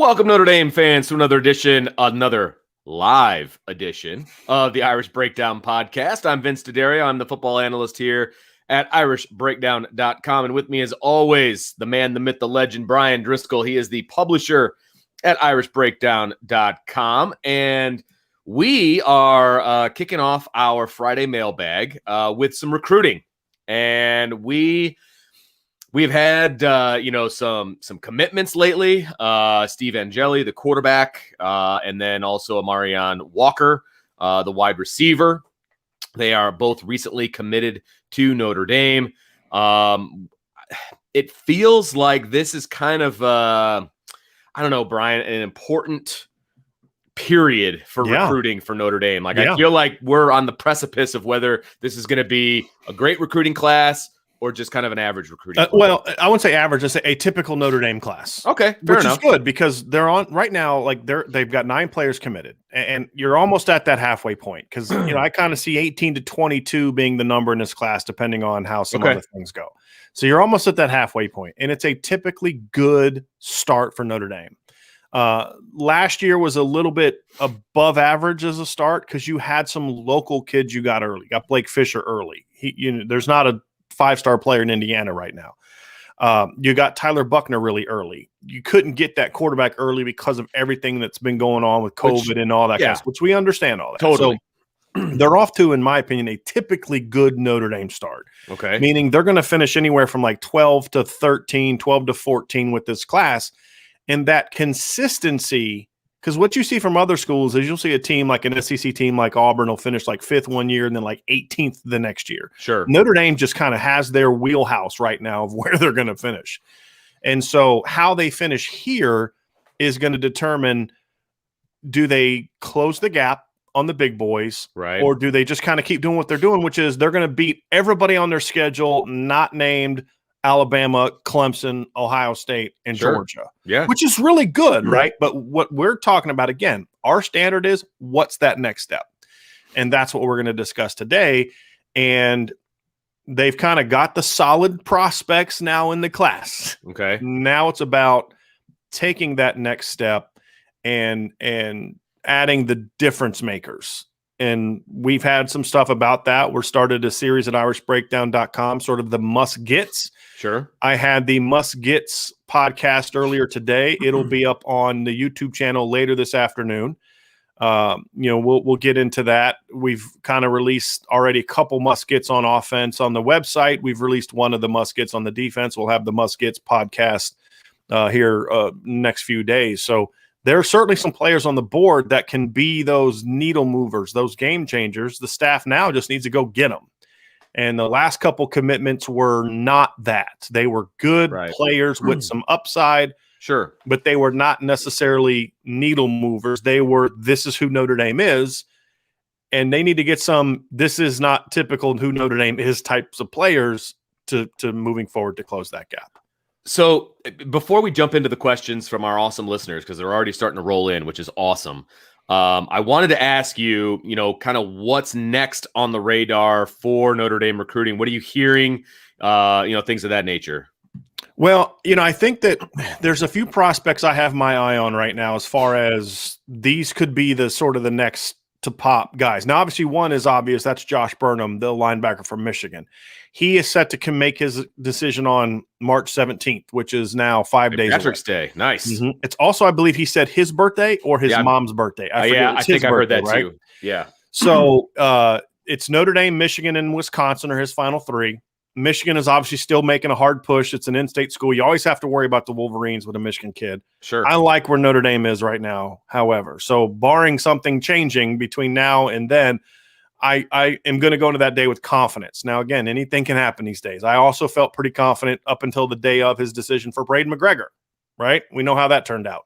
Welcome, Notre Dame fans, to another live edition of the Irish Breakdown podcast. I'm Vince D'Addario. I'm the football analyst here at irishbreakdown.com. And with me, as always, the man, the myth, the legend, Brian Driscoll. He is the publisher at irishbreakdown.com. And we are kicking off our Friday mailbag with some recruiting. And we've had some commitments lately. Steve Angeli, the quarterback, and then also Amarion Walker, the wide receiver. They are both recently committed to Notre Dame. It feels like this is kind of Brian, an important period for recruiting for Notre Dame. I feel like we're on the precipice of whether this is going to be a great recruiting class or just kind of an average recruiting class. Well, I wouldn't say average. I say a typical Notre Dame class. Okay, fair enough. Which is good because they're on right now. Like they've got 9 players committed, and you're almost at that halfway point because I kind of see 18 to 22 being the number in this class, depending on how some other things go. So you're almost at that halfway point, and it's a typically good start for Notre Dame. Last year was a little bit above average as a start because you had some local kids you got early. You got Blake Fisher early. There's not a 5-star player in Indiana right now. You got Tyler Buckner really early. You couldn't get that quarterback early because of everything that's been going on with COVID and all that kind of stuff, which we understand all that. Totally. So they're off to, in my opinion, a typically good Notre Dame start. Okay. Meaning they're going to finish anywhere from like 12 to 13, 12 to 14 with this class. And that consistency, because what you see from other schools is you'll see a team like an SEC team like Auburn will finish like 5th one year and then like 18th the next year. Sure. Notre Dame just kind of has their wheelhouse right now of where they're going to finish. And so how they finish here is going to determine, do they close the gap on the big boys, right, or do they just kind of keep doing what they're doing, which is they're going to beat everybody on their schedule, not named Alabama, Clemson, Ohio State, and Georgia. Yeah. Which is really good, right? But what we're talking about, again, our standard is what's that next step? And that's what we're going to discuss today. And they've kind of got the solid prospects now in the class. Okay. Now it's about taking that next step and adding the difference makers. And we've had some stuff about that. We started a series at irishbreakdown.com, sort of the must-gets. Sure. I had the must-gets podcast earlier today. It'll be up on the YouTube channel later this afternoon. We'll get into that. We've kind of released already a couple must-gets on offense on the website. We've released one of the must-gets on the defense. We'll have the must-gets podcast here next few days. So there are certainly some players on the board that can be those needle movers, those game changers. The staff now just needs to go get them. And the last couple commitments were not that. They were good players with some upside. Sure. But they were not necessarily needle movers. They were, this is who Notre Dame is. And they need to get some, this is not typical who Notre Dame is types of players to moving forward to close that gap. So before we jump into the questions from our awesome listeners, because they're already starting to roll in, which is awesome, I wanted to ask you, kind of what's next on the radar for Notre Dame recruiting. What are you hearing? Things of that nature. Well, I think that there's a few prospects I have my eye on right now as far as these could be the sort of the next to pop guys. Now, obviously, one is obvious. That's Josh Burnham, the linebacker from Michigan. He is set to make his decision on March 17th, which is now 5 days away. Patrick's Day. Nice. Mm-hmm. It's also, I believe he said his birthday or his mom's birthday. I think I heard that too. Yeah. So it's Notre Dame, Michigan, and Wisconsin are his final 3. Michigan is obviously still making a hard push. It's an in-state school. You always have to worry about the Wolverines with a Michigan kid. Sure. I like where Notre Dame is right now, however. So barring something changing between now and then, I am going to go into that day with confidence. Now, again, anything can happen these days. I also felt pretty confident up until the day of his decision for Braden McGregor, right? We know how that turned out.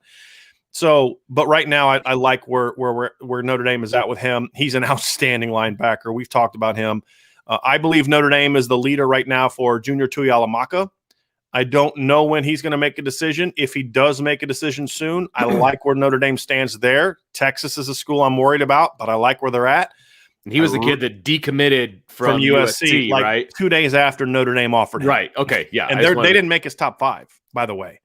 So, but right now I like where Notre Dame is at with him. He's an outstanding linebacker. We've talked about him. I believe Notre Dame is the leader right now for Junior Tuihalamaka. I don't know when he's going to make a decision. If he does make a decision soon, I like where Notre Dame stands there. Texas is a school I'm worried about, but I like where they're at. And he was the kid that decommitted from USC, right? 2 days after Notre Dame offered him. Right. Okay. Yeah. And they didn't make his top 5, by the way.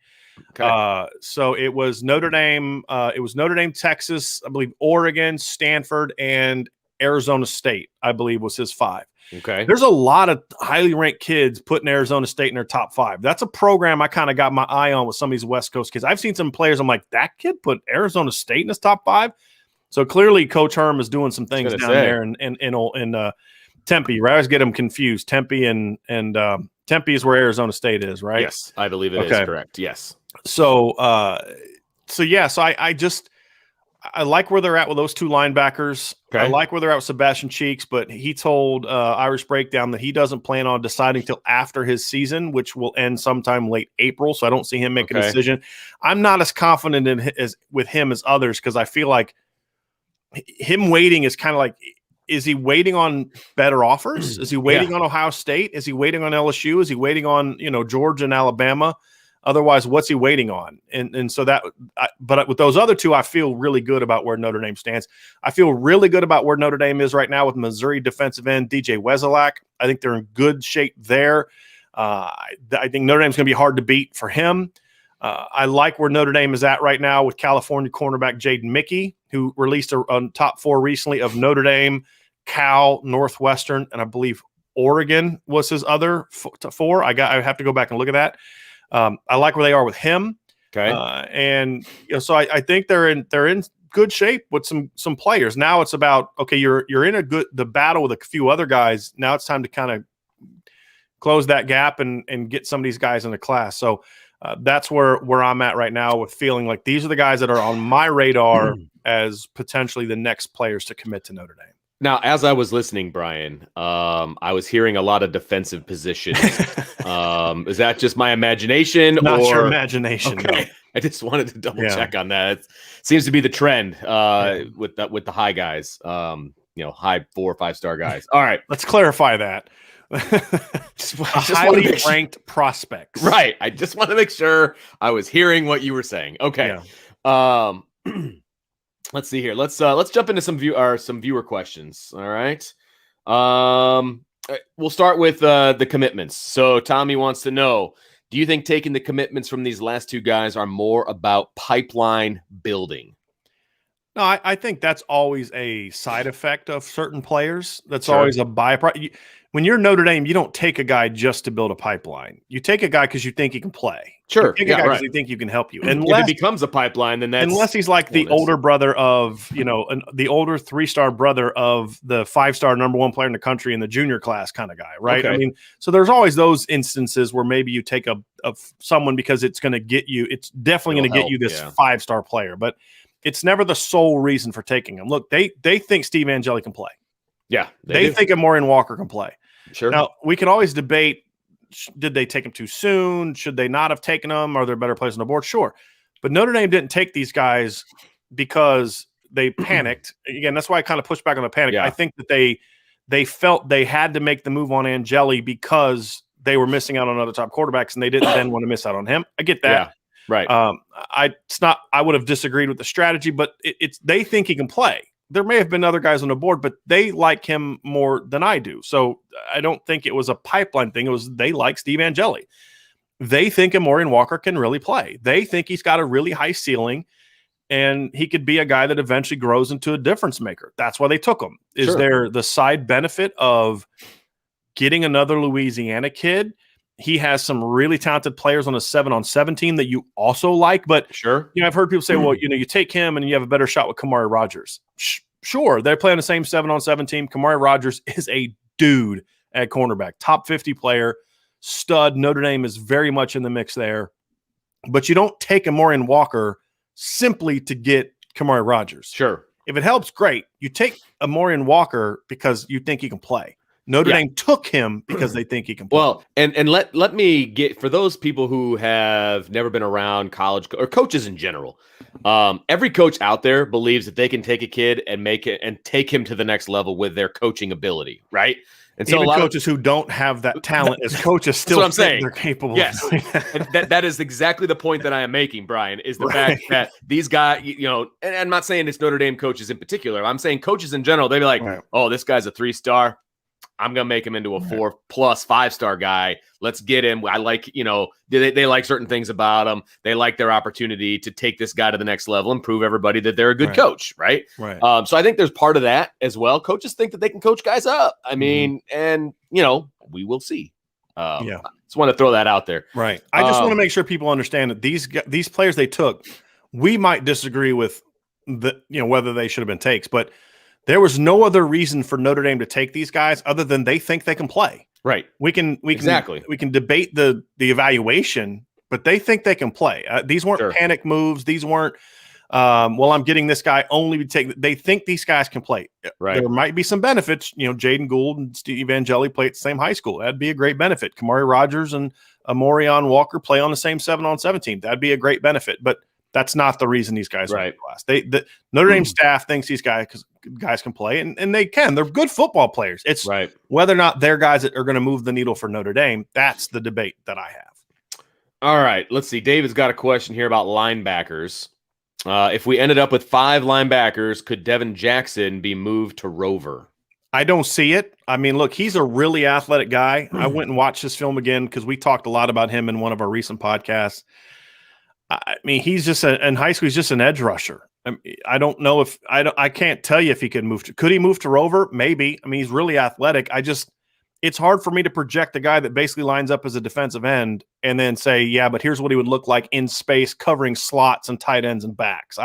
Okay. So it was Notre Dame. It was Notre Dame, Texas, I believe, Oregon, Stanford, and Arizona State, I believe, was his 5. Okay. There's a lot of highly ranked kids putting Arizona State in their top 5. That's a program I kind of got my eye on with some of these West Coast kids. I've seen some players. I'm like, that kid put Arizona State in his top 5. So clearly, Coach Herm is doing some things down there in Tempe. Right? I always get them confused. Tempe and Tempe is where Arizona State is, right? Yes, I believe it is correct. Yes. So I like where they're at with those 2 linebackers. Okay. I like where they're at with Sebastian Cheeks, but he told Irish Breakdown that he doesn't plan on deciding till after his season, which will end sometime late April. So I don't see him make a decision. I'm not as confident with him as others because I feel like him waiting is kind of like, is he waiting on better offers? Is he waiting on Ohio State? Is he waiting on LSU? Is he waiting on Georgia and Alabama? Otherwise, what's he waiting on? And so but with those other 2, I feel really good about where Notre Dame stands. I feel really good about where Notre Dame is right now with Missouri defensive end DJ Wesolak. I think they're in good shape there. I think Notre Dame's going to be hard to beat for him. I like where Notre Dame is at right now with California cornerback Jaden Mickey, who released a top 4 recently of Notre Dame, Cal, Northwestern, and I believe Oregon was his other 4. I have to go back and look at that. I like where they are with him. Okay. And so I think they're in good shape with some players. Now it's about, okay, you're in the battle with a few other guys. Now it's time to kind of close that gap and get some of these guys in the class. So that's where I'm at right now with feeling like these are the guys that are on my radar as potentially the next players to commit to Notre Dame. Now, as I was listening, Brian, I was hearing a lot of defensive positions. Is that just my imagination? Not your imagination. Okay. No. I just wanted to double check on that. It seems to be the trend with the high guys, high 4 or 5-star guys. All right. Let's clarify that. just highly ranked prospects. Right. I just want to make sure I was hearing what you were saying. Okay. Yeah. Let's see here. Let's jump into some viewer questions. All right. We'll start with the commitments. So Tommy wants to know, do you think taking the commitments from these last 2 guys are more about pipeline building? No, I think that's always a side effect of certain players. That's always a byproduct. When you're Notre Dame, you don't take a guy just to build a pipeline. You take a guy because you think he can play. Sure. You take a guy because you think you can help you. Unless, if it becomes a pipeline, then that's... Unless he's like the older brother of, the older 3-star brother of the 5-star number 1 player in the country in the junior class kind of guy, right? Okay. I mean, so there's always those instances where maybe you take someone because it's going to get you, it's definitely going to get you this 5-star player, but it's never the sole reason for taking him. Look, they think Steve Angeli can play. Yeah. They think Amorian Walker can play. Sure. Now, we can always debate, did they take him too soon? Should they not have taken them? Are there better players on the board? Sure. But Notre Dame didn't take these guys because they panicked. Again, that's why I kind of pushed back on the panic. Yeah. I think that they felt they had to make the move on Angeli because they were missing out on other top quarterbacks, and they didn't then want to miss out on him. I get that. Yeah. Right. I would have disagreed with the strategy, but they think he can play. There may have been other guys on the board, but they like him more than I do. So I don't think it was a pipeline thing. It was they like Steve Angeli. They think Amorian Walker can really play. They think he's got a really high ceiling, and he could be a guy that eventually grows into a difference maker. That's why they took him. Is there the side benefit of getting another Louisiana kid? He has some really talented players on a 7-on-7 team that you also like, but I've heard people say, well, you take him and you have a better shot with Kamari Rogers. Sure, they're playing the same 7-on-7 team. Kamari Rogers is a dude at cornerback, top 50 player, stud. Notre Dame is very much in the mix there, but you don't take Amorian Walker simply to get Kamari Rogers. Sure. If it helps, great. You take Amorian Walker because you think he can play. Notre Dame took him because they think he can play. Well, and let me get, for those people who have never been around college or coaches in general, every coach out there believes that they can take a kid and make it and take him to the next level with their coaching ability, right? And so even a lot coaches who don't have that talent as coaches still what I'm saying. They're capable. Yes, and that is exactly the point that I am making, Brian, is the fact that these guys, and I'm not saying it's Notre Dame coaches in particular. I'm saying coaches in general. They'd be like, oh, this guy's a 3-star. I'm going to make him into a 4+ 5-star guy. Let's get him. I like, they like certain things about him. They like their opportunity to take this guy to the next level and prove everybody that they're a good coach, right? Right. So I think there's part of that as well. Coaches think that they can coach guys up. I mean, and, we will see. Just want to throw that out there. Right. I just want to make sure people understand that these players they took, we might disagree with whether they should have been takes, but there was no other reason for Notre Dame to take these guys other than they think they can play. Right. We can debate the evaluation, but they think they can play. These weren't panic moves. These weren't, I'm getting this guy only to take. They think these guys can play. Right. There might be some benefits. Jaden Gould and Steve Angeli play at the same high school. That'd be a great benefit. Kamari Rogers and Amorion Walker play on the same 7-on-7 team. That'd be a great benefit. But that's not the reason these guys are in class. The Notre Dame staff thinks these guys can play, and they can. They're good football players. It's whether or not they're guys that are going to move the needle for Notre Dame. That's the debate that I have. All right, let's see. David's got a question here about linebackers. If we ended up with 5 linebackers, could Devin Jackson be moved to Rover? I don't see it. I mean, look, he's a really athletic guy. I went and watched this film again because we talked a lot about him in one of our recent podcasts. I mean, he's just in high school. He's just an edge rusher. I don't know if I can't tell you if he could move to. Could he move to Rover? Maybe. I mean, he's really athletic. It's hard for me to project a guy that basically lines up as a defensive end and then say, yeah, but here's what he would look like in space, covering slots and tight ends and backs.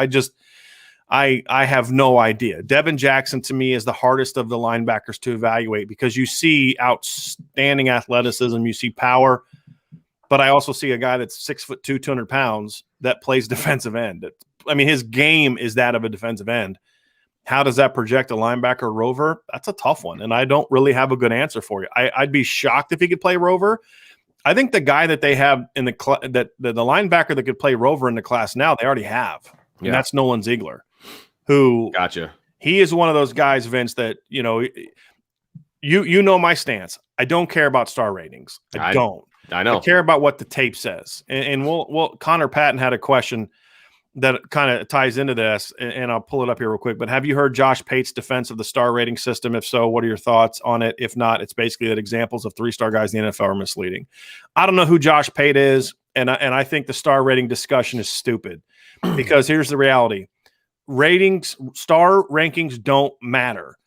I have no idea. Devin Jackson to me is the hardest of the linebackers to evaluate because you see outstanding athleticism, you see power. But I also see a guy that's 6'2", 200 pounds that plays defensive end. I mean, his game is that of a defensive end. How does that project a linebacker Rover? That's a tough one, and I don't really have a good answer for you. I'd be shocked if he could play Rover. I think the guy that they have in the linebacker that could play Rover in the class now, they already have, and that's Nolan Ziegler, who he is one of those guys, Vince, that you know my stance. I don't care about star ratings. I don't. I know. I care about what the tape says. And Connor Patton had a question that kind of ties into this, and I'll pull it up here real quick. But have you heard Josh Pate's defense of the star rating system? If so, what are your thoughts on it? If not, it's basically that examples of 3-star guys in the NFL are misleading. I don't know who Josh Pate is, and I think the star rating discussion is stupid because here's the reality. Star rankings don't matter.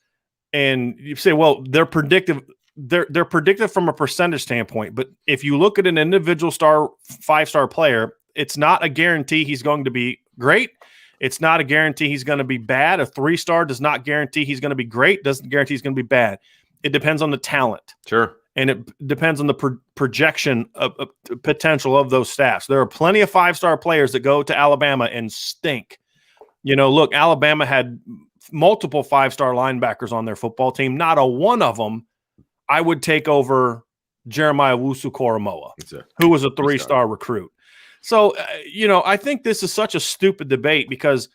And you say, well, they're predictive. They're predictive from a percentage standpoint, but if you look at an individual 5-star player, it's not a guarantee he's going to be great. It's not a guarantee he's going to be bad. A 3-star does not guarantee he's going to be great. Doesn't guarantee he's going to be bad. It depends on the talent. Sure. And it depends on the projection of potential of those staffs. There are plenty of 5-star players that go to Alabama and stink. Look, Alabama had multiple 5-star linebackers on their football team. Not a one of them I would take over Jeremiah Wusu-Koramoah, who was a 3-star recruit. So, I think this is such a stupid debate because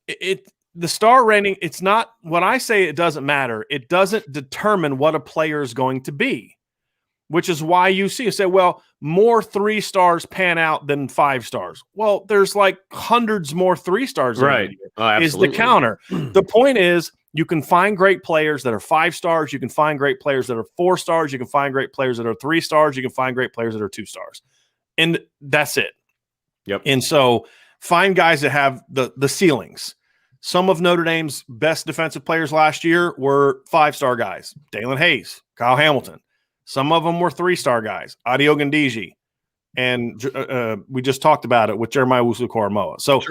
the star rating, it's not what I say. It doesn't matter. It doesn't determine what a player is going to be, which is why you say, well, more 3-stars pan out than 5-stars. Well, there's like hundreds more 3-stars. Right. Is the counter. The point is, you can find great players that are 5-stars. You can find great players that are 4-stars. You can find great players that are 3-stars. You can find great players that are 2-stars. And that's it. Yep. And so find guys that have the ceilings. Some of Notre Dame's best defensive players last year were 5-star guys. Dalen Hayes, Kyle Hamilton. Some of them were 3-star guys. Adi Ogundiji. And we just talked about it with Jeremiah Wusu-Koramoah. So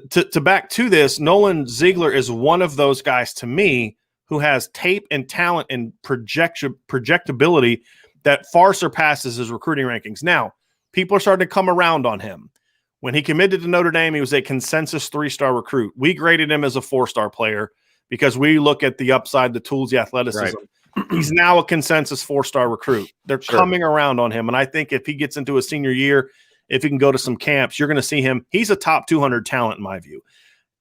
to back to this, Nolan Ziegler is one of those guys to me who has tape and talent and projectability that far surpasses his recruiting rankings. Now, people are starting to come around on him. When he committed to Notre Dame, he was a consensus 3-star recruit. We graded him as a 4-star player because we look at the upside, the tools, the athleticism. Right. He's now a consensus 4-star recruit. They're coming around on him. And I think if he gets into his senior year, if he can go to some camps, you're going to see him. He's a top 200 talent in my view.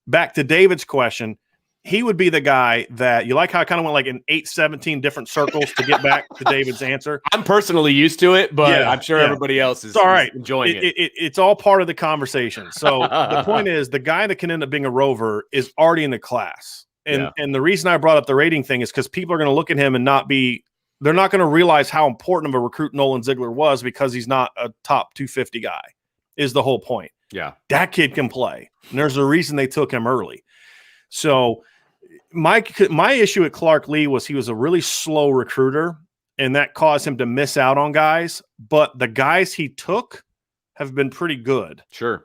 Back to David's question, he would be the guy that you like how I kind of went like in 17 different circles to get back to David's answer. I'm personally used to it, but I'm sure everybody else is, enjoying it. It's all part of the conversation. So the point is the guy that can end up being a Rover is already in the class. And the reason I brought up the rating thing is because people are going to look at him and not be they're not going to realize how important of a recruit Nolan Ziegler was because he's not a top 250 guy, is the whole point. Yeah. That kid can play. And there's a reason they took him early. So my issue at Clark Lee was he was a really slow recruiter, and that caused him to miss out on guys. But the guys he took have been pretty good. Sure.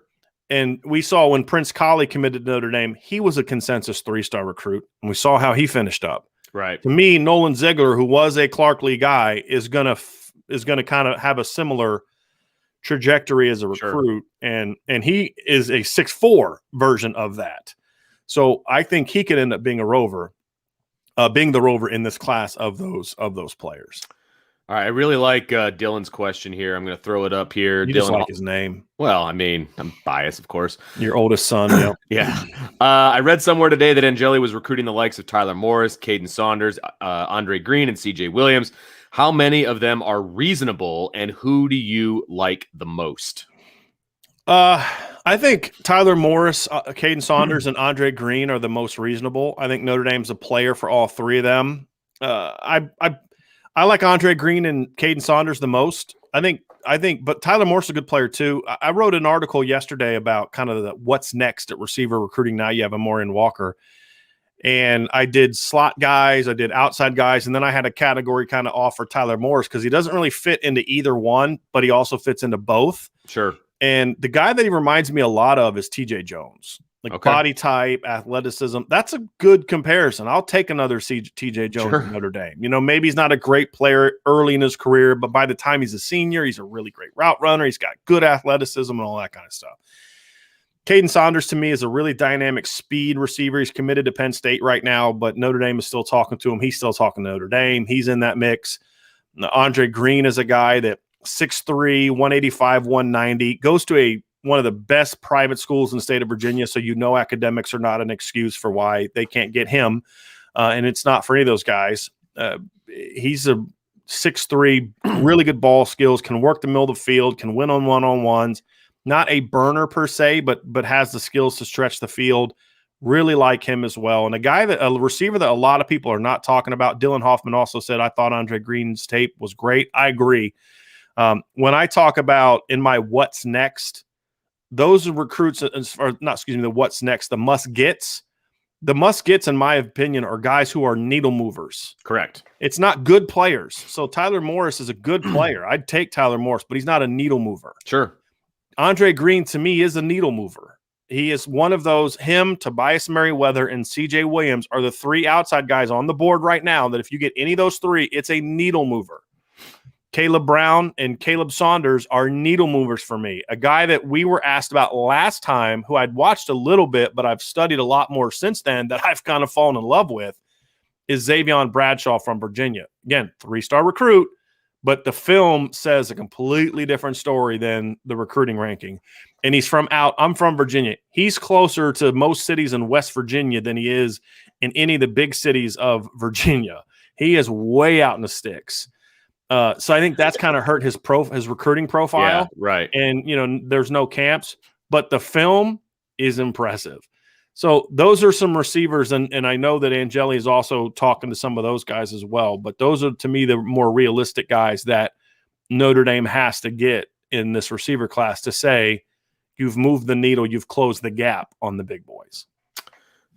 And we saw when Prince Colley committed to Notre Dame, he was a consensus 3-star recruit, and we saw how he finished up. Right. To me, Nolan Ziegler, who was a Clark Lee guy, is gonna kind of have a similar trajectory as a recruit, sure. and he is a 6'4" version of that. So I think he could end up being a rover, being the rover in this class of those players. All right, I really like Dylan's question here. I'm going to throw it up here. You Dylan, just like his name. Well, I mean, I'm biased, of course. Your oldest son, yeah. Yeah. I read somewhere today that Angeli was recruiting the likes of Tyler Morris, Caden Saunders, Andre Green, and CJ Williams. How many of them are reasonable, and who do you like the most? I think Tyler Morris, Caden Saunders, and Andre Green are the most reasonable. I think Notre Dame's a player for all three of them. I like Andre Green and Caden Saunders the most. I think, but Tyler Morris is a good player too. I wrote an article yesterday about kind of what's next at receiver recruiting. Now you have Amorian Walker, and I did slot guys, I did outside guys, and then I had a category kind of off for Tyler Morris because he doesn't really fit into either one, but he also fits into both. Sure. And the guy that he reminds me a lot of is TJ Jones. Like body type, athleticism. That's a good comparison. I'll take another TJ Jones at Notre Dame. You know, maybe he's not a great player early in his career, but by the time he's a senior, he's a really great route runner. He's got good athleticism and all that kind of stuff. Caden Saunders, to me, is a really dynamic speed receiver. He's committed to Penn State right now, but Notre Dame is still talking to him. He's still talking to Notre Dame. He's in that mix. Now, Andre Green is a guy that 6'3", 185, 190, goes to one of the best private schools in the state of Virginia, so academics are not an excuse for why they can't get him, and it's not for any of those guys. He's a 6'3", really good ball skills, can work the middle of the field, can win on one-on-ones, not a burner per se, but has the skills to stretch the field. Really like him as well. And a receiver that a lot of people are not talking about, Dylan Hoffman also said, I thought Andre Green's tape was great. I agree. When I talk about in my what's next, those are recruits, the what's next, the must-gets. The must-gets, in my opinion, are guys who are needle movers. Correct. It's not good players. So Tyler Morris is a good player. I'd take Tyler Morris, but he's not a needle mover. Sure. Andre Green, to me, is a needle mover. He is one of those. Him, Tobias Merriweather, and CJ Williams are the three outside guys on the board right now that if you get any of those three, it's a needle mover. Caleb Brown and Caleb Saunders are needle movers for me. A guy that we were asked about last time, who I'd watched a little bit, but I've studied a lot more since then, that I've kind of fallen in love with, is Xavion Bradshaw from Virginia. Again, 3-star recruit, but the film says a completely different story than the recruiting ranking. And he's I'm from Virginia. He's closer to most cities in West Virginia than he is in any of the big cities of Virginia. He is way out in the sticks. So I think that's kind of hurt his recruiting profile. Yeah, right. And, there's no camps, but the film is impressive. So those are some receivers, and I know that Angeli is also talking to some of those guys as well, but those are, to me, the more realistic guys that Notre Dame has to get in this receiver class to say, you've moved the needle, you've closed the gap on the big boys.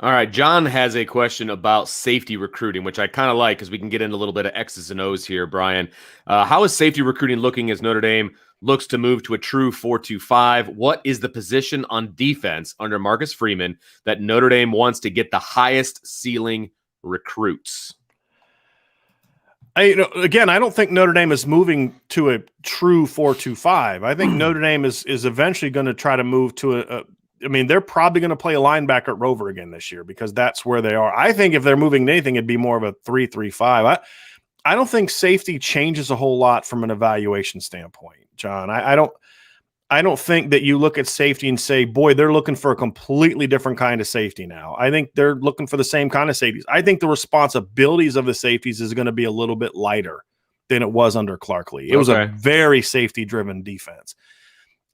All right, John has a question about safety recruiting, which I kind of like because we can get into a little bit of X's and O's here, Brian. How is safety recruiting looking as Notre Dame looks to move to a true 4-2-5? What is the position on defense under Marcus Freeman that Notre Dame wants to get the highest ceiling recruits? Again, I don't think Notre Dame is moving to a true 4-2-5. I think Notre Dame is eventually going to try to move to they're probably going to play a linebacker at Rover again this year because that's where they are. I think if they're moving to anything, it'd be more of a 3-3-5. I don't think safety changes a whole lot from an evaluation standpoint, John. I don't think that you look at safety and say, boy, they're looking for a completely different kind of safety now. I think they're looking for the same kind of safeties. I think the responsibilities of the safeties is going to be a little bit lighter than it was under Clark Lee. It was a very safety-driven defense.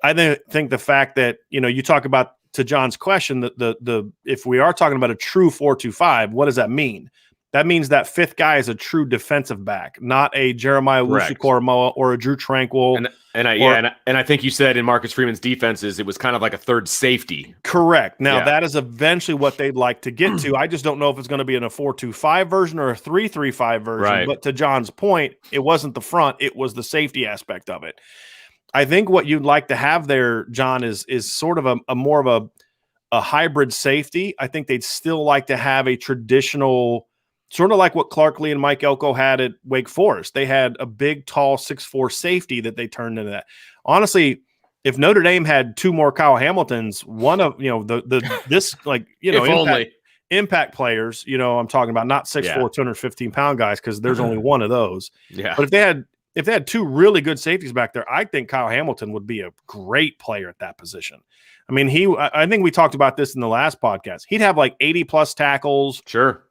I think the fact that, you talk about, to John's question, the if we are talking about a true 4-2-5, what does that mean? that means that fifth guy is a true defensive back, not a Jeremiah Lusu-Koramoah or a Drew Tranquil. And I think you said in Marcus Freeman's defenses, it was kind of like a third safety. Correct. Now, that is eventually what they'd like to get to. I just don't know if it's going to be in a 4-2-5 version or a 3-3-5 version. Right. But to John's point, it wasn't the front, it was the safety aspect of it. I think what you'd like to have there, John, is sort of a more of a hybrid safety. I think they'd still like to have a traditional, sort of like what Clark Lee and Mike Elko had at Wake Forest. They had a big, tall 6'4" safety that they turned into that. Honestly, if Notre Dame had two more Kyle Hamiltons, one of impact players, I'm talking about not 6'4", 215-pound guys, because there's only one of those. Yeah. But if they had two really good safeties back there, I think Kyle Hamilton would be a great player at that position. I mean, I think we talked about this in the last podcast. He'd have like 80+ tackles. Sure.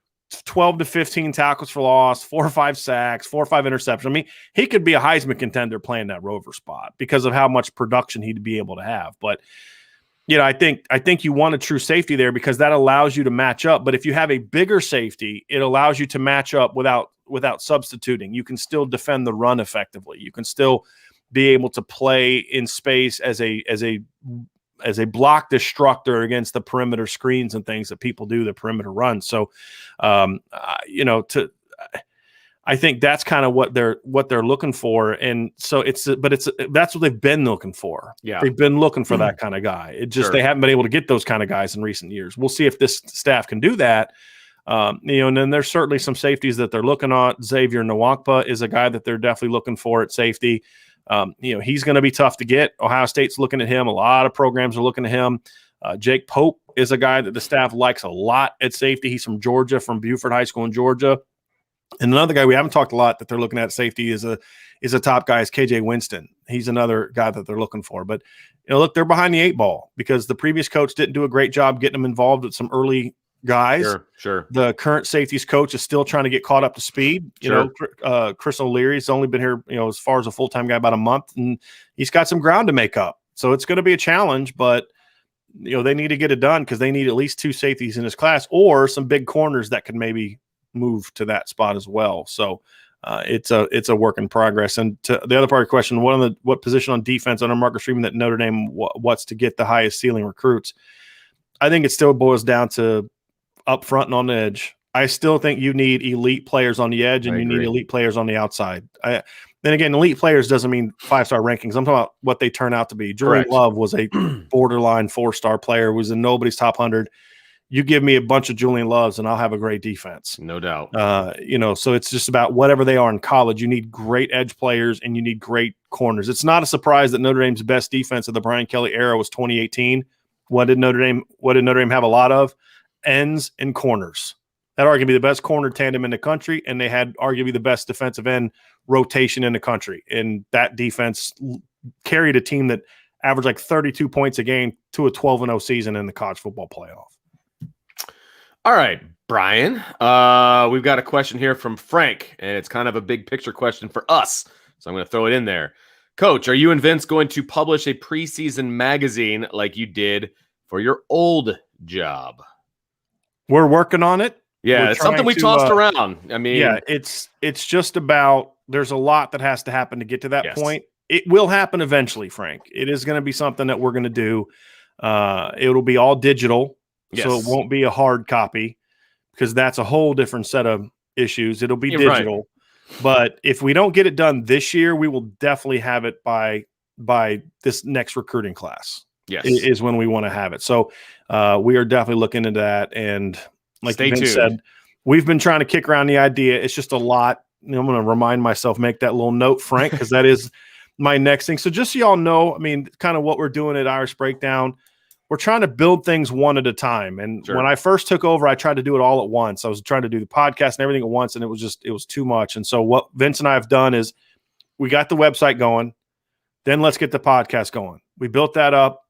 12 to 15 tackles for loss, 4 or 5 sacks, 4 or 5 interceptions. I mean, he could be a Heisman contender playing that rover spot because of how much production he'd be able to have. But, I think you want a true safety there because that allows you to match up. But if you have a bigger safety, it allows you to match up without substituting. You can still defend the run effectively. You can still be able to play in space as a block destructor against the perimeter screens and things that people do, the perimeter runs. So, I think that's kind of what they're looking for. And so that's what they've been looking for. Yeah. They've been looking for that kind of guy. It just, They haven't been able to get those kind of guys in recent years. We'll see if this staff can do that. And then there's certainly some safeties that they're looking at. Xavier Nwankpa is a guy that they're definitely looking for at safety. He's going to be tough to get. Ohio State's looking at him. A lot of programs are looking at him. Jake Pope is a guy that the staff likes a lot at safety. He's from Georgia, from Buford High School in Georgia. And another guy we haven't talked a lot that they're looking at safety is a top guy is KJ Winston. He's another guy that they're looking for. But, look, they're behind the 8 ball because the previous coach didn't do a great job getting them involved with some early guys. Sure. The current safeties coach is still trying to get caught up to speed. Chris O'Leary's only been here, as far as a full-time guy, about a month, and he's got some ground to make up. So it's going to be a challenge, but they need to get it done because they need at least 2 safeties in this class or some big corners that can maybe move to that spot as well. So it's a work in progress. And to the other part of your question, what position on defense under Marcus Freeman that Notre Dame wants to get the highest ceiling recruits? I think it still boils down to up front and on the edge. I still think you need elite players on the edge and you need elite players on the outside. Then again, elite players doesn't mean 5-star rankings. I'm talking about what they turn out to be. Julian Love was a borderline 4-star player, was in nobody's top 100. You give me a bunch of Julian Loves and I'll have a great defense. No doubt. So it's just about whatever they are in college. You need great edge players and you need great corners. It's not a surprise that Notre Dame's best defense of the Brian Kelly era was 2018. What did Notre Dame have a lot of? Ends and corners. That arguably the best corner tandem in the country, and they had arguably the best defensive end rotation in the country. And that defense carried a team that averaged like 32 points a game to a 12-0 season in the college football playoff. All right, Brian. We've got a question here from Frank, and it's kind of a big picture question for us. So I'm going to throw it in there. Coach, are you and Vince going to publish a preseason magazine like you did for your old job? We're working on it. Yeah, it's something we tossed around. I mean, yeah, it's just about, there's a lot that has to happen to get to that point. It will happen eventually, Frank. It is going to be something that we're going to do. It'll be all digital, so it won't be a hard copy because that's a whole different set of issues. It'll be digital. Right. But if we don't get it done this year, we will definitely have it by this next recruiting class. Yes, is when we want to have it. So we are definitely looking into that. And like Vince said, we've been trying to kick around the idea. It's just a lot. I'm going to remind myself, make that little note, Frank, because that is my next thing. So just so y'all know, I mean, kind of what we're doing at Irish Breakdown, we're trying to build things one at a time. And when I first took over, I tried to do it all at once. I was trying to do the podcast and everything at once, and it was too much. And so what Vince and I have done is we got the website going, then let's get the podcast going. We built that up.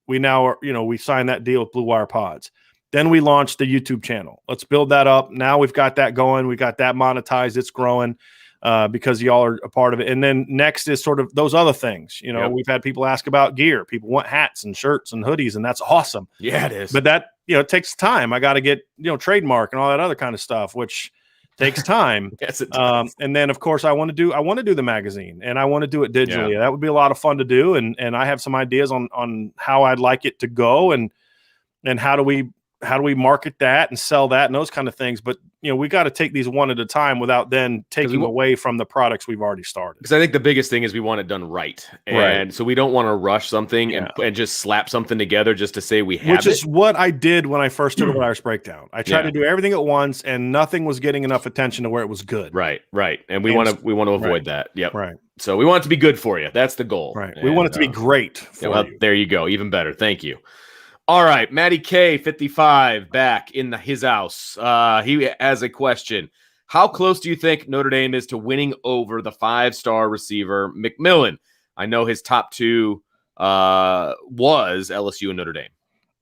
We now are, we signed that deal with Blue Wire Pods. Then we launched the YouTube channel. Let's build that up. Now we've got that going. We got that monetized. It's growing because y'all are a part of it. And then next is sort of those other things. We've had people ask about gear. People want hats and shirts and hoodies, and that's awesome. Yeah, it is. But that, it takes time. I got to get, trademark and all that other kind of stuff, which Takes time. Yes, it does. And then of course I want to do the magazine, and I want to do it digitally. Yeah. That would be a lot of fun to do. And I have some ideas on how I'd like it to go, and how do we market that and sell that and those kind of things. But we got to take these one at a time without then taking away from the products we've already started. Because I think the biggest thing is we want it done right. And so we don't want to rush something and just slap something together just to say we have it. Which is what I did when I first did Irish Breakdown. I tried to do everything at once, and nothing was getting enough attention to where it was good. Right. And we want to avoid that. Yep. Right. So we want it to be good for you. That's the goal. Right. We want it to be great for you. There you go. Even better. Thank you. All right, Matty K, 55, back in his house. He has a question. How close do you think Notre Dame is to winning over the 5-star receiver, McMillan? I know his top two was LSU and Notre Dame.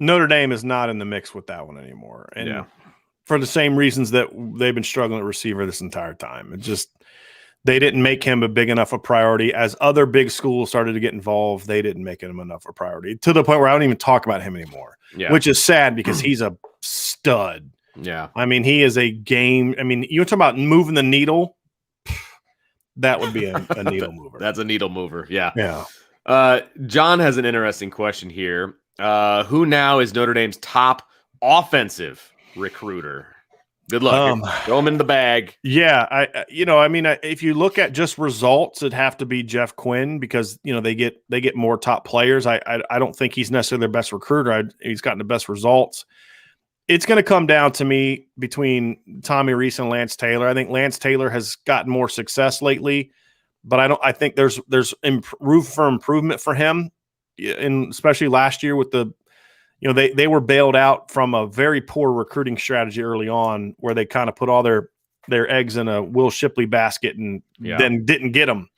Notre Dame is not in the mix with that one anymore. And for the same reasons that they've been struggling at receiver this entire time. It just – they didn't make him a big enough a priority. As other big schools started to get involved, they didn't make him enough a priority, to the point where I don't even talk about him anymore, which is sad because he's a stud. Yeah. I mean, he is a game. I mean, you're talking about moving the needle. That would be a needle mover. That's a needle mover. Yeah. Yeah. John has an interesting question here. Who now is Notre Dame's top offensive recruiter? Good luck. Throw him in the bag. Yeah, if you look at just results, it'd have to be Jeff Quinn, because they get more top players. I don't think he's necessarily their best recruiter. He's gotten the best results. It's going to come down to me between Tommy Rees and Lance Taylor. I think Lance Taylor has gotten more success lately, but I think there's room for improvement for him, and especially last year with the. They were bailed out from a very poor recruiting strategy early on, where they kind of put all their eggs in a Will Shipley basket and then didn't get them.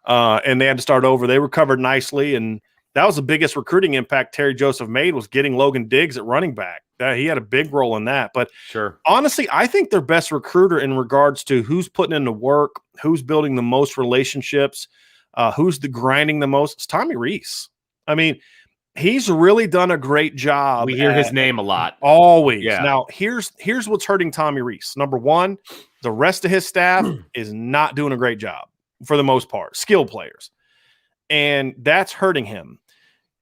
And they had to start over. They recovered nicely, and that was the biggest recruiting impact Terry Joseph made, was getting Logan Diggs at running back. He had a big role in that. But honestly, I think their best recruiter in regards to who's putting in the work, who's building the most relationships, who's grinding the most, is Tommy Rees. I mean, he's really done a great job. We hear his name a lot. Always. Yeah. Now, here's what's hurting Tommy Rees. Number one, the rest of his staff is not doing a great job for the most part. Skilled players. And that's hurting him.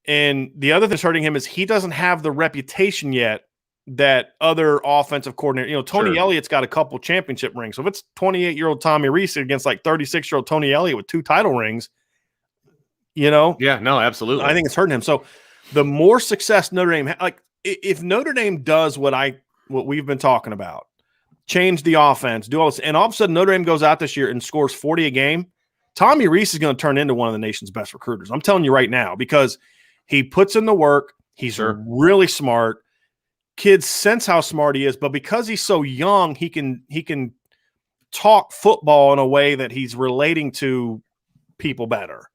And the other thing that's hurting him is he doesn't have the reputation yet that other offensive coordinator, Tony Elliott's got a couple championship rings. So if it's 28-year-old Tommy Rees against like 36-year-old Tony Elliott with 2 title rings, Yeah, no, absolutely. I think it's hurting him. So the more success Notre Dame, if Notre Dame does what we've been talking about, change the offense, do all this, and all of a sudden Notre Dame goes out this year and scores 40 a game, Tommy Rees is going to turn into one of the nation's best recruiters. I'm telling you right now, because he puts in the work. He's really smart. Kids sense how smart he is, but because he's so young, he can talk football in a way that he's relating to people better.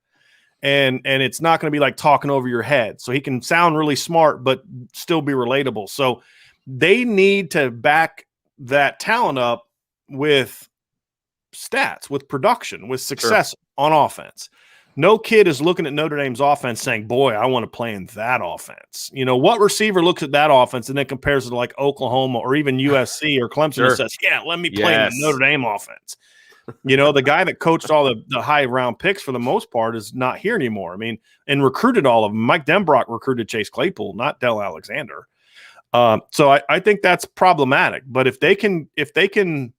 And it's not going to be like talking over your head. So he can sound really smart, but still be relatable. So they need to back that talent up with stats, with production, with success on offense. No kid is looking at Notre Dame's offense saying, boy, I want to play in that offense. What receiver looks at that offense and then compares it to like Oklahoma or even USC or Clemson and says, yeah, let me play in the Notre Dame offense. The guy that coached all the high round picks for the most part is not here anymore. I mean, and recruited all of them. Mike Denbrock recruited Chase Claypool, not Del Alexander. So I think that's problematic. But if they can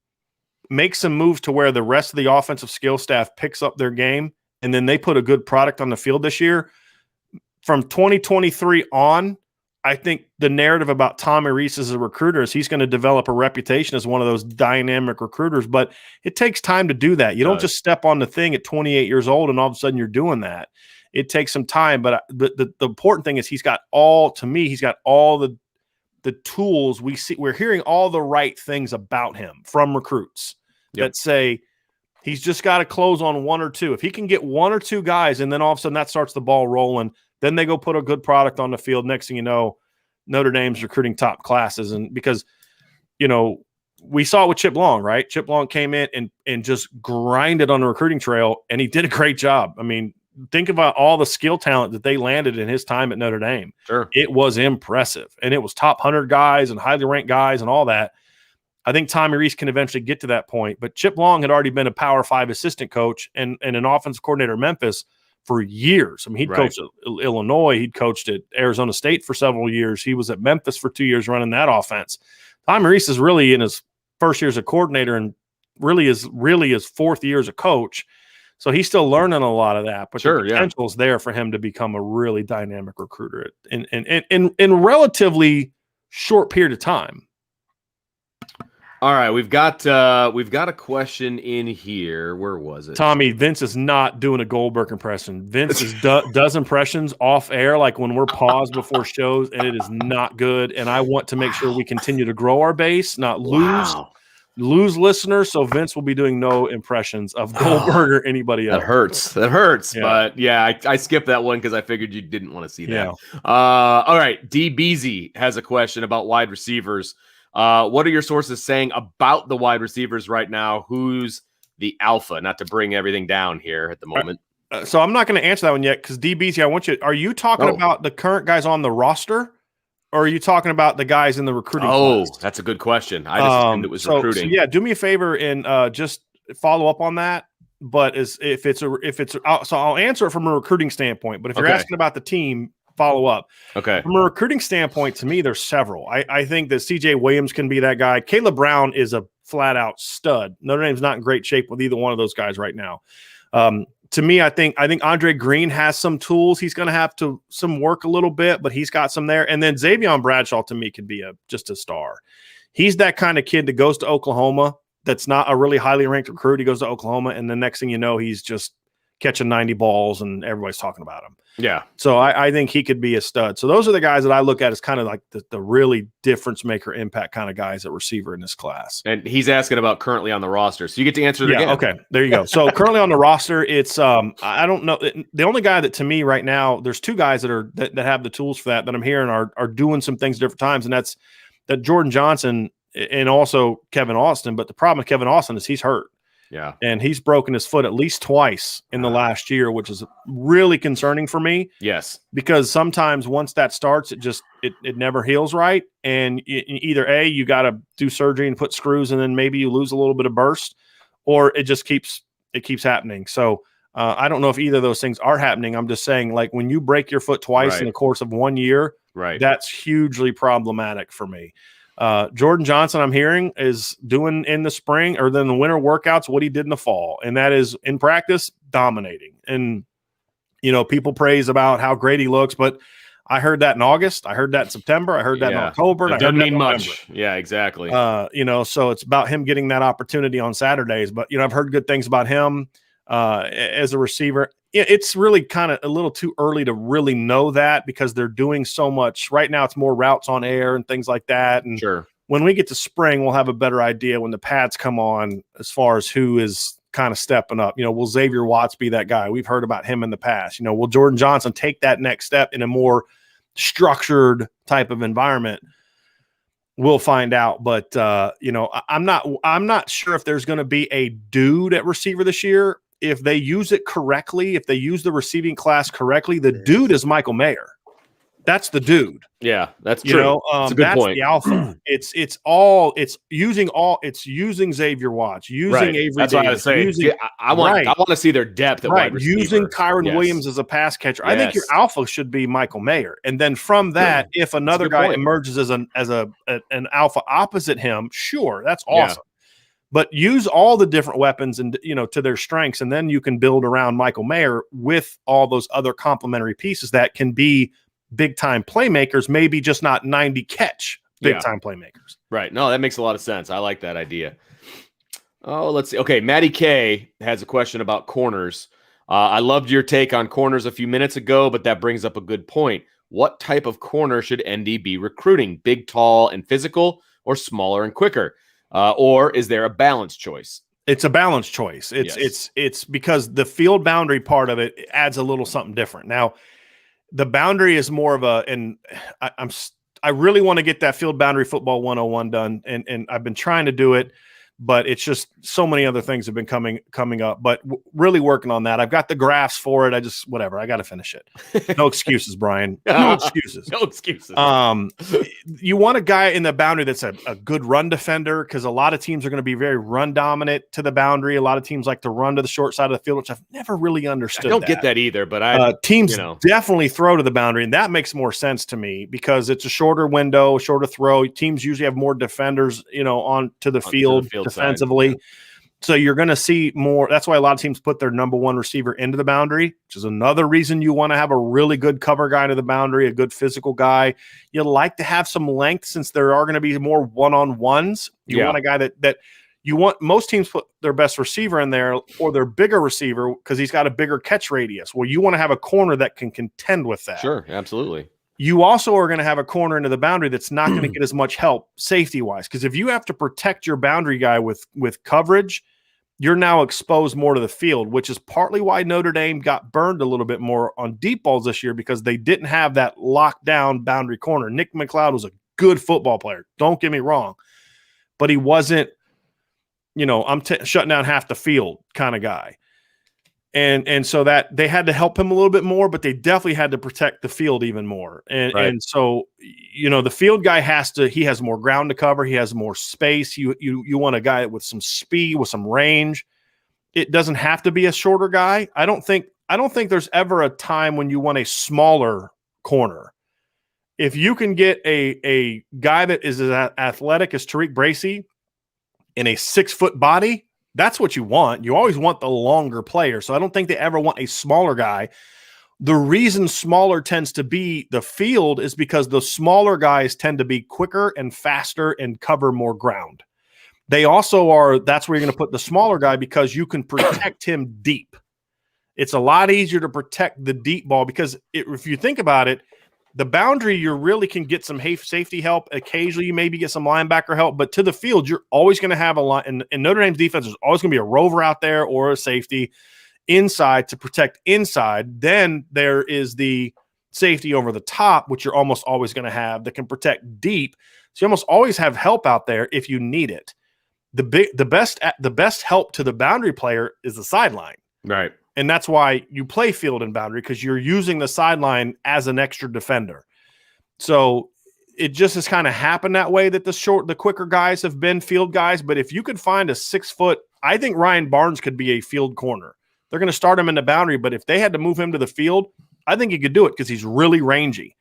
make some moves to where the rest of the offensive skill staff picks up their game, and then they put a good product on the field this year, from 2023 on, I think the narrative about Tommy Rees as a recruiter is he's going to develop a reputation as one of those dynamic recruiters, but it takes time to do that. You don't just step on the thing at 28 years old and all of a sudden you're doing that. It takes some time, but the important thing is he's got all the tools we see. We're hearing all the right things about him from recruits that say he's just got to close on one or two. If he can get one or two guys and then all of a sudden that starts the ball rolling, then they go put a good product on the field. Next thing you know, Notre Dame's recruiting top classes. And because, we saw it with Chip Long, right? Chip Long came in and just grinded on the recruiting trail, and he did a great job. I mean, think about all the skill talent that they landed in his time at Notre Dame. Sure. It was impressive. And it was top 100 guys and highly ranked guys and all that. I think Tommy Rees can eventually get to that point, but Chip Long had already been a Power 5 assistant coach and an offensive coordinator in Memphis for years. I mean, he'd coached at Illinois. He'd coached at Arizona State for several years. He was at Memphis for 2 years running that offense. Tommy Rees is really in his first year as a coordinator and really his fourth year as a coach. So he's still learning a lot of that, but the potential is there for him to become a really dynamic recruiter in relatively short period of time. All right, we've got a question in here. Where was it? Tommy, Vince is not doing a Goldberg impression. Vince does impressions off air, like when we're paused before shows, and it is not good. And I want to make sure we continue to grow our base, not lose listeners. So Vince will be doing no impressions of Goldberg or anybody else. That hurts. Yeah. But yeah, I skipped that one because I figured you didn't want to see that. Yeah. All right, D. Beasy has a question about wide receivers. What are your sources saying about the wide receivers right now? Who's the alpha? Not to bring everything down here at the moment. So I'm not going to answer that one yet because DBC, are you talking about the current guys on the roster, or are you talking about the guys in the recruiting class? That's a good question. I just assumed it was recruiting. So yeah, do me a favor and just follow up on that. But so I'll answer it from a recruiting standpoint. But if you're asking about the team, follow up. Okay. From a recruiting standpoint, to me, there's several. I think that CJ Williams can be that guy. Caleb Brown is a flat out stud. Notre Dame's not in great shape with either one of those guys right now. To me, I think Andre Green has some tools. He's going to have to some work a little bit, but he's got some there. And then Xavier Bradshaw to me could be just a star. He's that kind of kid that goes to Oklahoma. That's not a really highly ranked recruit. He goes to Oklahoma, and the next thing you know, he's just catching 90 balls, and everybody's talking about him. Yeah. So I think he could be a stud. So those are the guys that I look at as kind of like the really difference maker impact kind of guys at receiver in this class. And he's asking about currently on the roster. So you get to answer it again. Okay. There you go. So currently on the roster, it's I don't know. The only guy that to me right now, there's two guys that have the tools for that I'm hearing are doing some things at different times. And that's that Jordan Johnson and also Kevin Austin. But the problem with Kevin Austin is he's hurt. Yeah. And he's broken his foot at least twice in the last year, which is really concerning for me. Yes. Because sometimes once that starts, it never heals right. And either A, you got to do surgery and put screws, and then maybe you lose a little bit of burst, or it just keeps happening. So I don't know if either of those things are happening. I'm just saying, like, when you break your foot twice in the course of 1 year, that's hugely problematic for me. Jordan Johnson, I'm hearing, is doing in the spring or then the winter workouts what he did in the fall, and that is in practice dominating. And people praise about how great he looks, but I heard that in August, I heard that in September, I heard that in October. It doesn't mean much. Yeah, exactly. So it's about him getting that opportunity on Saturdays. But I've heard good things about him as a receiver. It's really kind of a little too early to really know that because they're doing so much right now. It's more routes on air and things like that. And when we get to spring, we'll have a better idea when the pads come on as far as who is kind of stepping up. Will Xavier Watts be that guy? We've heard about him in the past. Will Jordan Johnson take that next step in a more structured type of environment? We'll find out. But, I'm not sure if there's going to be a dude at receiver this year. If they use it correctly, if they use the receiving class correctly, the dude is Michael Mayer. That's the dude. Yeah, that's true. That's a good point. The alpha. It's using Xavier Watts, using Avery. That's what I was saying. I want to see their depth at wide receiver. Using Kyron Williams as a pass catcher. I think your alpha should be Michael Mayer, and then from that, if another guy emerges as an alpha opposite him, sure, that's awesome. But use all the different weapons and to their strengths, and then you can build around Michael Mayer with all those other complementary pieces that can be big time playmakers, maybe just not 90 catch big time playmakers. Right. No, that makes a lot of sense. I like that idea. Oh, let's see. Okay, Maddie K has a question about corners. I loved your take on corners a few minutes ago, but that brings up a good point. What type of corner should ND be recruiting? Big, tall, and physical, or smaller and quicker? Or is there a balanced choice? It's a balanced choice. It's because the field boundary part of it adds a little something different. Now, the boundary is more of I really want to get that field boundary football 101 done, and I've been trying to do it. but it's just so many other things have been coming up, but really working on that. I've got the graphs for it. Whatever. I got to finish it. No excuses, Brian. No excuses. No excuses. You want a guy in the boundary that's a good run defender, because a lot of teams are going to be very run dominant to the boundary. A lot of teams like to run to the short side of the field, which I've never really understood. I don't get that either, but teams definitely throw to the boundary, and that makes more sense to me because it's a shorter window, shorter throw. Teams usually have more defenders, on to the field defensively. Side, So you're going to see more. That's why a lot of teams put their number one receiver into the boundary, which is another reason you want to have a really good cover guy to the boundary, a good physical guy. You like to have some length since there are going to be more one-on-ones. You want a guy that you want. Most teams put their best receiver in there or their bigger receiver because he's got a bigger catch radius. Well, you want to have a corner that can contend with that. Sure, absolutely. You also are going to have a corner into the boundary that's not going to get as much help safety-wise, because if you have to protect your boundary guy with coverage, you're now exposed more to the field, which is partly why Notre Dame got burned a little bit more on deep balls this year, because they didn't have that lockdown boundary corner. Nick McLeod was a good football player. Don't get me wrong, but he wasn't, I'm shutting down half the field kind of guy. And so that they had to help him a little bit more, but they definitely had to protect the field even more. And so, the field guy he has more ground to cover. He has more space. You want a guy with some speed, with some range. It doesn't have to be a shorter guy. I don't think there's ever a time when you want a smaller corner. If you can get a guy that is as athletic as Tariq Bracy in a 6-foot body, that's what you want. You always want the longer player. So I don't think they ever want a smaller guy. The reason smaller tends to be the field is because the smaller guys tend to be quicker and faster and cover more ground. They also are, that's where you're going to put the smaller guy because you can protect him deep. It's a lot easier to protect the deep ball because if you think about it, the boundary, you really can get some safety help. Occasionally, you maybe get some linebacker help, but to the field, you're always going to have a line. In Notre Dame's defense, there's always going to be a rover out there or a safety inside to protect inside. Then there is the safety over the top, which you're almost always going to have that can protect deep. So you almost always have help out there if you need it. The best help to the boundary player is the sideline. Right. And that's why you play field and boundary, because you're using the sideline as an extra defender. So it just has kind of happened that way that the quicker guys have been field guys. But if you could find a 6-foot, I think Ryan Barnes could be a field corner. They're going to start him in the boundary, but if they had to move him to the field, I think he could do it because he's really rangy.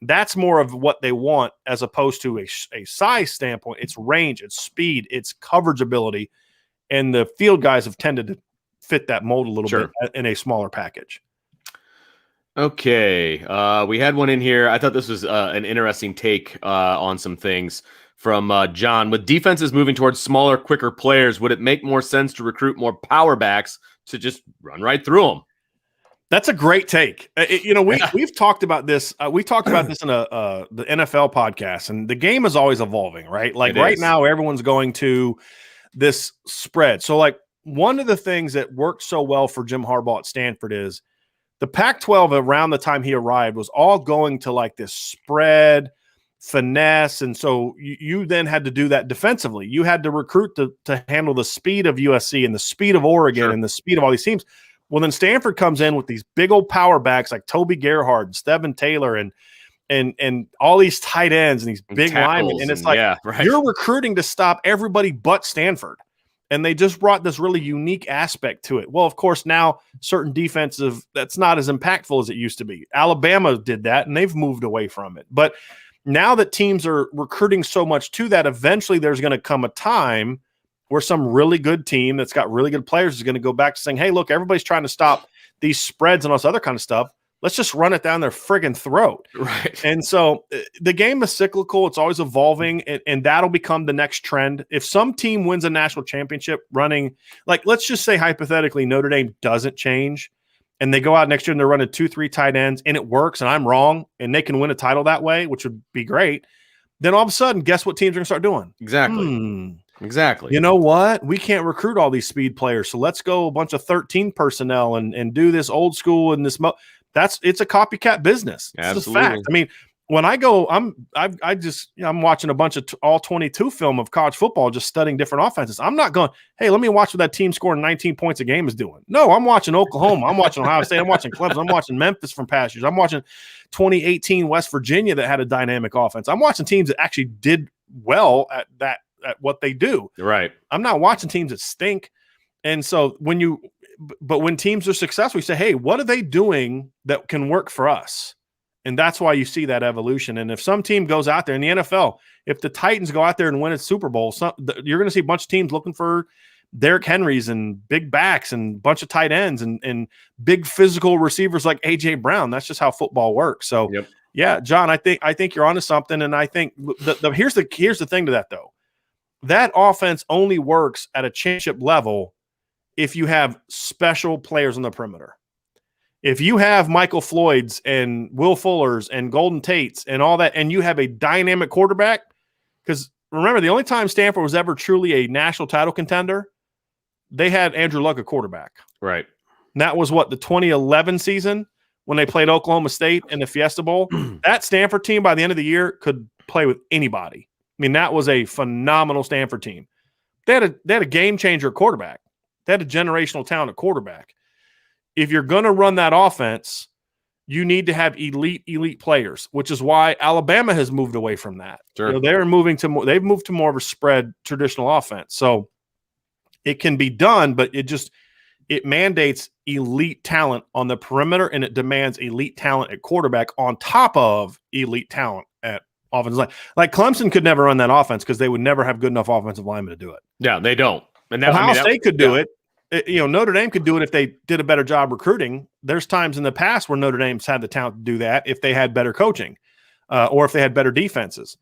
That's more of what they want as opposed to a size standpoint. It's range, it's speed, it's coverage ability. And the field guys have tended to fit that mold a little bit in a smaller package. Okay. We had one in here. I thought this was an interesting take on some things from John. With defenses moving towards smaller, quicker players, would it make more sense to recruit more power backs to just run right through them? That's a great take. We've talked about this. We talked about this in the NFL podcast, and the game is always evolving, right? Like right now, everyone's going to this spread. So like, one of the things that worked so well for Jim Harbaugh at Stanford is the Pac-12 around the time he arrived was all going to like this spread finesse. And so you then had to do that defensively. You had to recruit to handle the speed of USC and the speed of Oregon and the speed of all these teams. Well, then Stanford comes in with these big old power backs like Toby Gerhart and Stephen Taylor and all these tight ends and these big linemen. And it's like, you're recruiting to stop everybody but Stanford. And they just brought this really unique aspect to it. Well, of course, now certain defensive, that's not as impactful as it used to be. Alabama did that, and they've moved away from it. But now that teams are recruiting so much to that, eventually there's going to come a time where some really good team that's got really good players is going to go back to saying, hey, look, everybody's trying to stop these spreads and all this other kind of stuff. Let's just run it down their friggin' throat. Right. And so the game is cyclical. It's always evolving, and that'll become the next trend. If some team wins a national championship running, like let's just say hypothetically Notre Dame doesn't change, and they go out next year and they're running 2-3 tight ends, and it works, and I'm wrong, and they can win a title that way, which would be great, then all of a sudden, guess what teams are going to start doing? Exactly. You know what? We can't recruit all these speed players, so let's go a bunch of 13 personnel and do this old school and this it's a copycat business. It's a fact. I mean, when I go, I'm watching a bunch of all 22 film of college football, just studying different offenses. I'm not going, hey, let me watch what that team scoring 19 points a game is doing. No, I'm watching Oklahoma. I'm watching Ohio State. I'm watching Clemson. I'm watching Memphis from past years. I'm watching 2018 West Virginia that had a dynamic offense. I'm watching teams that actually did well at what they do. Right. I'm not watching teams that stink. And so when teams are successful, you say, hey, what are they doing that can work for us? And that's why you see that evolution. And if some team goes out there in the NFL, if the Titans go out there and win a Super Bowl, you're going to see a bunch of teams looking for Derrick Henrys and big backs and a bunch of tight ends and big physical receivers like A.J. Brown. That's just how football works. So, Yeah, John, I think you're onto something. And I think here's the thing to that, though. That offense only works at a championship level if you have special players on the perimeter. If you have Michael Floyd's and Will Fuller's and Golden Tate's and all that, and you have a dynamic quarterback, because remember, the only time Stanford was ever truly a national title contender, they had Andrew Luck at quarterback. Right. And that was the 2011 season when they played Oklahoma State in the Fiesta Bowl. That Stanford team by the end of the year could play with anybody. I mean, that was a phenomenal Stanford team. They had a game changer quarterback. They had a generational talent at quarterback. If you're going to run that offense, you need to have elite players, which is why Alabama has moved away from that. Sure. They've moved to more of a spread traditional offense. So it can be done, but it mandates elite talent on the perimeter, and it demands elite talent at quarterback on top of elite talent at offensive line. Like Clemson could never run that offense because they would never have good enough offensive linemen to do it. Yeah, they don't. And Ohio State could do it. Notre Dame could do it if they did a better job recruiting. There's times in the past where Notre Dame's had the talent to do that if they had better coaching or if they had better defenses.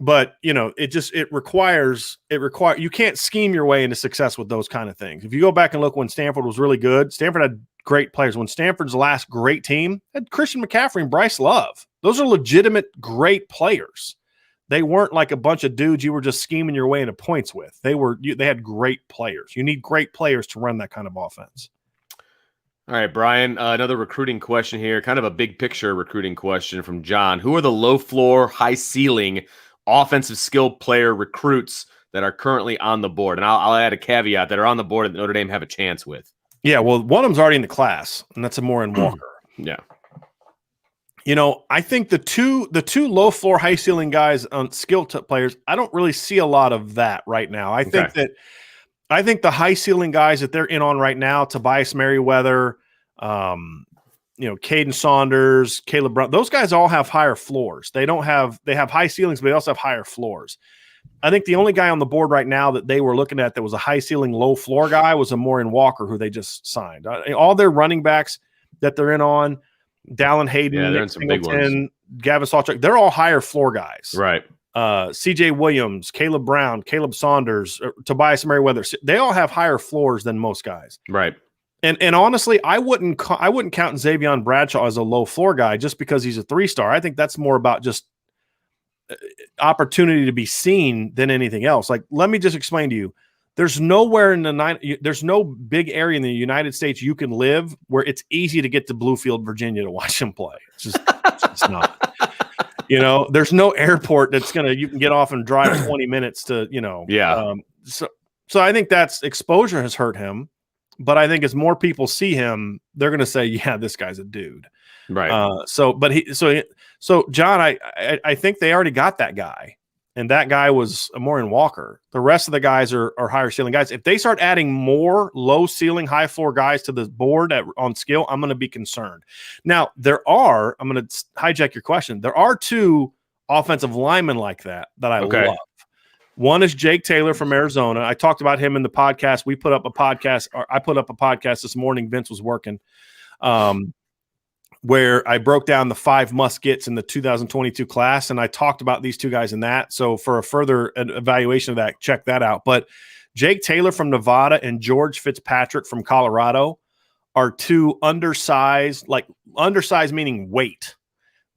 But, it requires you can't scheme your way into success with those kind of things. If you go back and look when Stanford was really good, Stanford had great players. When Stanford's last great team had Christian McCaffrey and Bryce Love. Those are legitimate great players. They weren't like a bunch of dudes you were just scheming your way into points with. They had great players. You need great players to run that kind of offense. All right, Brian, another recruiting question here, kind of a big picture recruiting question from John. Who are the low floor, high ceiling offensive skill player recruits that are currently on the board? And I'll add a caveat that are on the board that Notre Dame have a chance with. Yeah, well, one of them's already in the class, and that's Amorian Walker. Yeah. I think the two low floor, high ceiling guys on skill players, I don't really see a lot of that right now. I think the high ceiling guys that they're in on right now, Tobias Merriweather, Caden Saunders, Caleb Brown, those guys all have higher floors. They have high ceilings, but they also have higher floors. I think the only guy on the board right now that they were looking at that was a high ceiling, low floor guy was Amorian Walker, who they just signed. All their running backs that they're in on, Dallin Hayden, they're in some big ones. Gavin Sawchuk, they're all higher floor guys. Right. CJ Williams, Caleb Brown, Caleb Saunders, Tobias Merriweather, they all have higher floors than most guys. Right. And honestly, I wouldn't count Xavier Bradshaw as a low floor guy just because he's a 3-star. I think that's more about just opportunity to be seen than anything else. Like, let me just explain to you. There's nowhere there's no big area in the United States you can live where it's easy to get to Bluefield, Virginia to watch him play. It's not. There's no airport that's you can get off and drive 20 minutes to, Yeah. So I think that's exposure has hurt him, but I think as more people see him, they're going to say, yeah, this guy's a dude. Right. So John, I think they already got that guy. And that guy was Amorian Walker. The rest of the guys are higher ceiling guys. If they start adding more low ceiling, high floor guys to the board on skill, I'm going to be concerned. Now, I'm going to hijack your question. There are 2 offensive linemen like that I love. One is Jake Taylor from Arizona. I talked about him in the podcast. I put up a podcast this morning. Vince was working. Where I broke down the 5 must-gets in the 2022 class, and I talked about these 2 guys in that. So for a further evaluation of that, check that out. But Jake Taylor from Nevada and George Fitzpatrick from Colorado are 2 undersized meaning weight,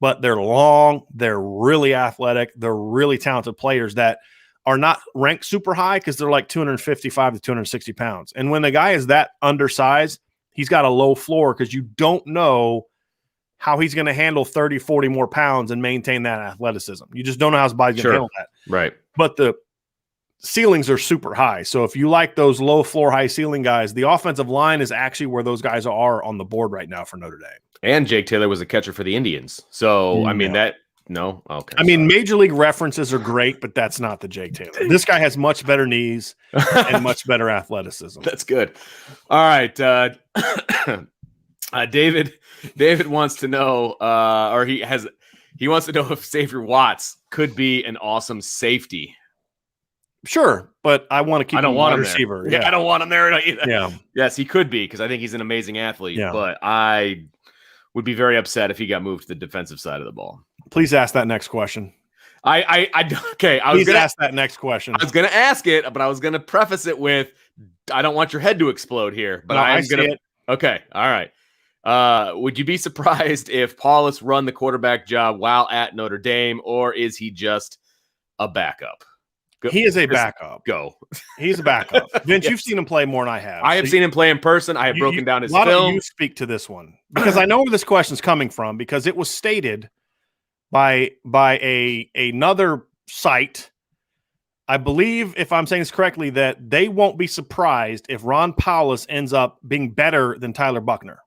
but they're long, they're really athletic, they're really talented players that are not ranked super high because they're like 255 to 260 pounds. And when the guy is that undersized, he's got a low floor because you don't know how he's going to handle 30, 40 more pounds and maintain that athleticism. You just don't know how his body's going to handle that. Right. But the ceilings are super high. So if you like those low floor, high ceiling guys, the offensive line is actually where those guys are on the board right now for Notre Dame. And Jake Taylor was a catcher for the Indians. So, I mean, no? Okay. I mean, Major League references are great, but that's not the Jake Taylor. This guy has much better knees and much better athleticism. That's good. All right. David wants to know, he wants to know if Xavier Watts could be an awesome safety. Sure, but I want to keep him wide receiver. Yeah, I don't want him there either. Yeah. Yes, he could be because I think he's an amazing athlete. Yeah. But I would be very upset if he got moved to the defensive side of the ball. Please ask that next question. Please ask that next question. I was going to ask it, but I was going to preface it with, I don't want your head to explode here. But no, I see it. Okay, all right. Would you be surprised if Paulus run the quarterback job while at Notre Dame, or is he just a backup? He is a backup. Go. He's a backup. Vince, you've seen him play more than I have. I have seen him play in person. I have broken down his film. Why don't you speak to this one? Because I know where this question is coming from, because it was stated by another site, I believe, if I'm saying this correctly, that they won't be surprised if Ron Paulus ends up being better than Tyler Buckner.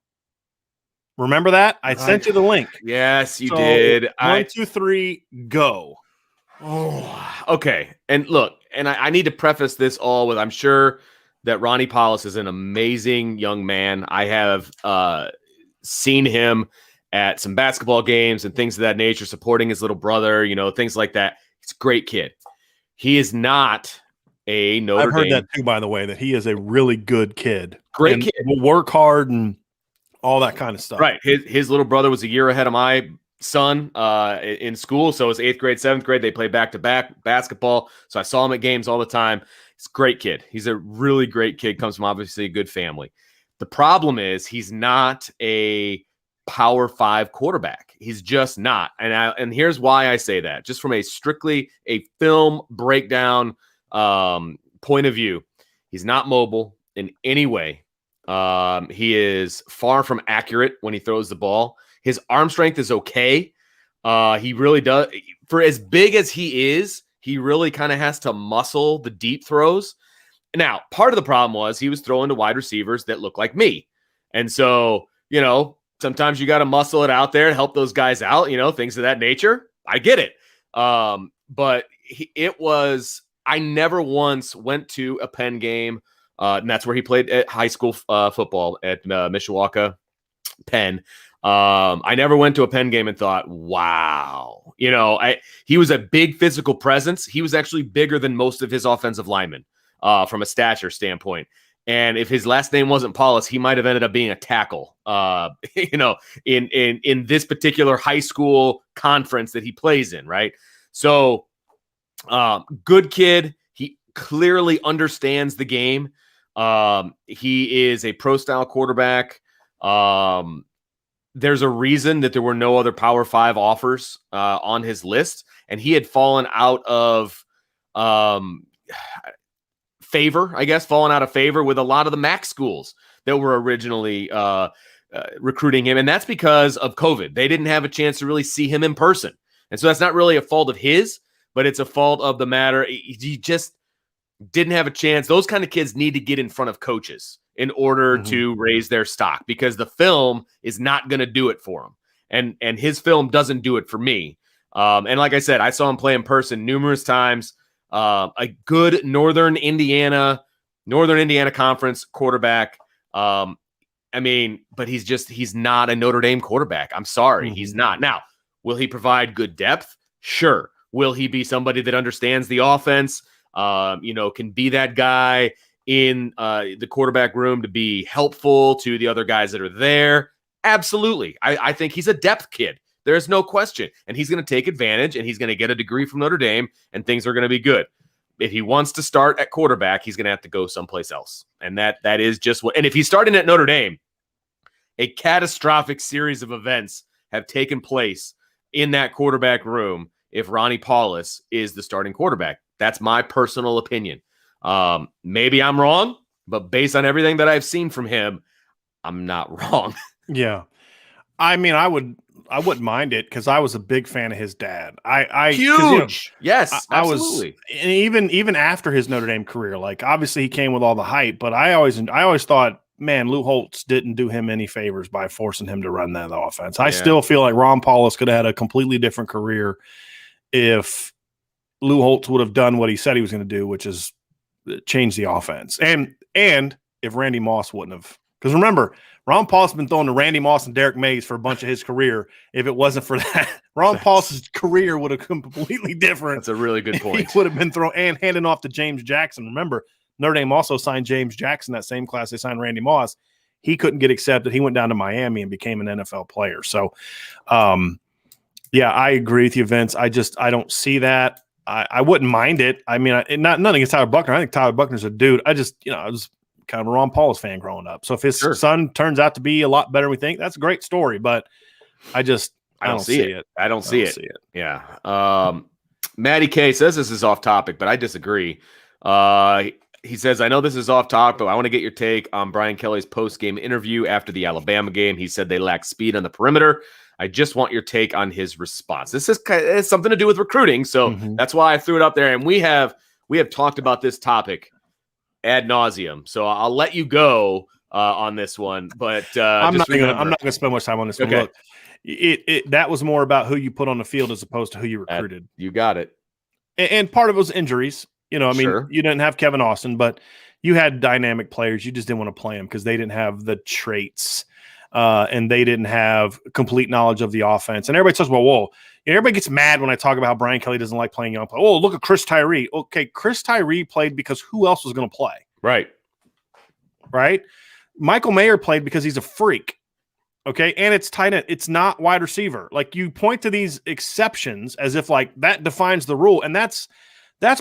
Remember that? I sent you the link. Yes, you did. 1, 2, 3, go. Oh, okay. And look, and I need to preface this all with, I'm sure that Ronnie Paulus is an amazing young man. I have seen him at some basketball games and things of that nature, supporting his little brother, things like that. He's a great kid. He is not a Notre Dame. I've heard that too, by the way, that he is a really good kid. Great kid. Will work hard and all that kind of stuff. Right. His little brother was a year ahead of my son in school. So it was 8th grade, 7th grade. They play back-to-back basketball. So I saw him at games all the time. He's a great kid. He's a really great kid. Comes from obviously a good family. The problem is he's not a Power 5 quarterback. He's just not. And here's why I say that. Just from strictly a film breakdown point of view, he's not mobile in any way. He is far from accurate when he throws the ball. His arm strength is okay. He really does. For as big as he is, he really kind of has to muscle the deep throws. Now, part of the problem was he was throwing to wide receivers that look like me. And so, sometimes you got to muscle it out there and help those guys out, things of that nature. I get it. But I never once went to a Penn game. And that's where he played at high school football at Mishawaka, Penn. I never went to a Penn game and thought, wow, he was a big physical presence. He was actually bigger than most of his offensive linemen from a stature standpoint. And if his last name wasn't Paulus, he might have ended up being a tackle, in this particular high school conference that he plays in. Right. So good kid. He clearly understands the game. He is a pro style quarterback. There's a reason that there were no other Power 5 offers on his list, and he had fallen out of favor with a lot of the MAC schools that were originally recruiting him, and that's because of COVID. They didn't have a chance to really see him in person, and so that's not really a fault of his, but it's a fault of the matter. He just didn't have a chance. Those kind of kids need to get in front of coaches in order to raise their stock, because the film is not going to do it for him. And his film doesn't do it for me. And like I said, I saw him play in person numerous times. A good Northern Indiana Conference quarterback. But he's not a Notre Dame quarterback. I'm sorry. He's not. Now, will he provide good depth? Sure. Will he be somebody that understands the offense? Can be that guy in the quarterback room to be helpful to the other guys that are there? Absolutely. I think he's a depth kid. There's no question. And he's going to take advantage, and he's going to get a degree from Notre Dame, and things are going to be good. If he wants to start at quarterback, he's going to have to go someplace else. And that is just what – and if he's starting at Notre Dame, a catastrophic series of events have taken place in that quarterback room if Ronnie Paulus is the starting quarterback. That's my personal opinion. Maybe I'm wrong, but based on everything that I've seen from him, I'm not wrong. Yeah. I mean, I would wouldn't mind it because I was a big fan of his dad. I Huge. Yes, I was, absolutely. and even after his Notre Dame career, like obviously he came with all the hype, but I always thought, man, Lou Holtz didn't do him any favors by forcing him to run that offense. I still feel like Ron Paulus could have had a completely different career if Lou Holtz would have done what he said he was going to do, which is change the offense. And if Randy Moss wouldn't have, because remember, Ron Paulus has been throwing to Randy Moss and Derek Mays for a bunch of his career. If it wasn't for that, Ron Paulus's career would have come completely different. That's a really good point. He would have been thrown and handing off to James Jackson. Remember, Notre Dame also signed James Jackson, that same class they signed Randy Moss. He couldn't get accepted. He went down to Miami and became an NFL player. So, yeah, I agree with you, Vince. I don't see that. I wouldn't mind it. I mean, nothing against Tyler Buckner. I think Tyler Buckner's a dude. I was kind of a Ron Paulus fan growing up. So if his son turns out to be a lot better than we think, that's a great story. But I don't see it. I don't see it. Yeah. Matty K says this is off topic, but I disagree. He says, I know this is off topic, but I want to get your take on Brian Kelly's post-game interview after the Alabama game. He said they lack speed on the perimeter. I just want your take on his response. This is it's something to do with recruiting, so that's why I threw it up there. And we have talked about this topic ad nauseum. So I'll let you go on this one. But I'm not going to spend much time on this one. Look, that was more about who you put on the field as opposed to who you recruited. You got it. And part of it was injuries. You didn't have Kevin Austin, but you had dynamic players. You just didn't want to play them because they didn't have the traits. And they didn't have complete knowledge of the offense. And everybody says, well, everybody gets mad when I talk about how Brian Kelly doesn't like playing young players. Oh, look at Chris Tyree. Okay, Chris Tyree played because who else was going to play? Right? Michael Mayer played because he's a freak. Okay, and it's tight end. It's not wide receiver. Like, you point to these exceptions as if like that defines the rule, and that's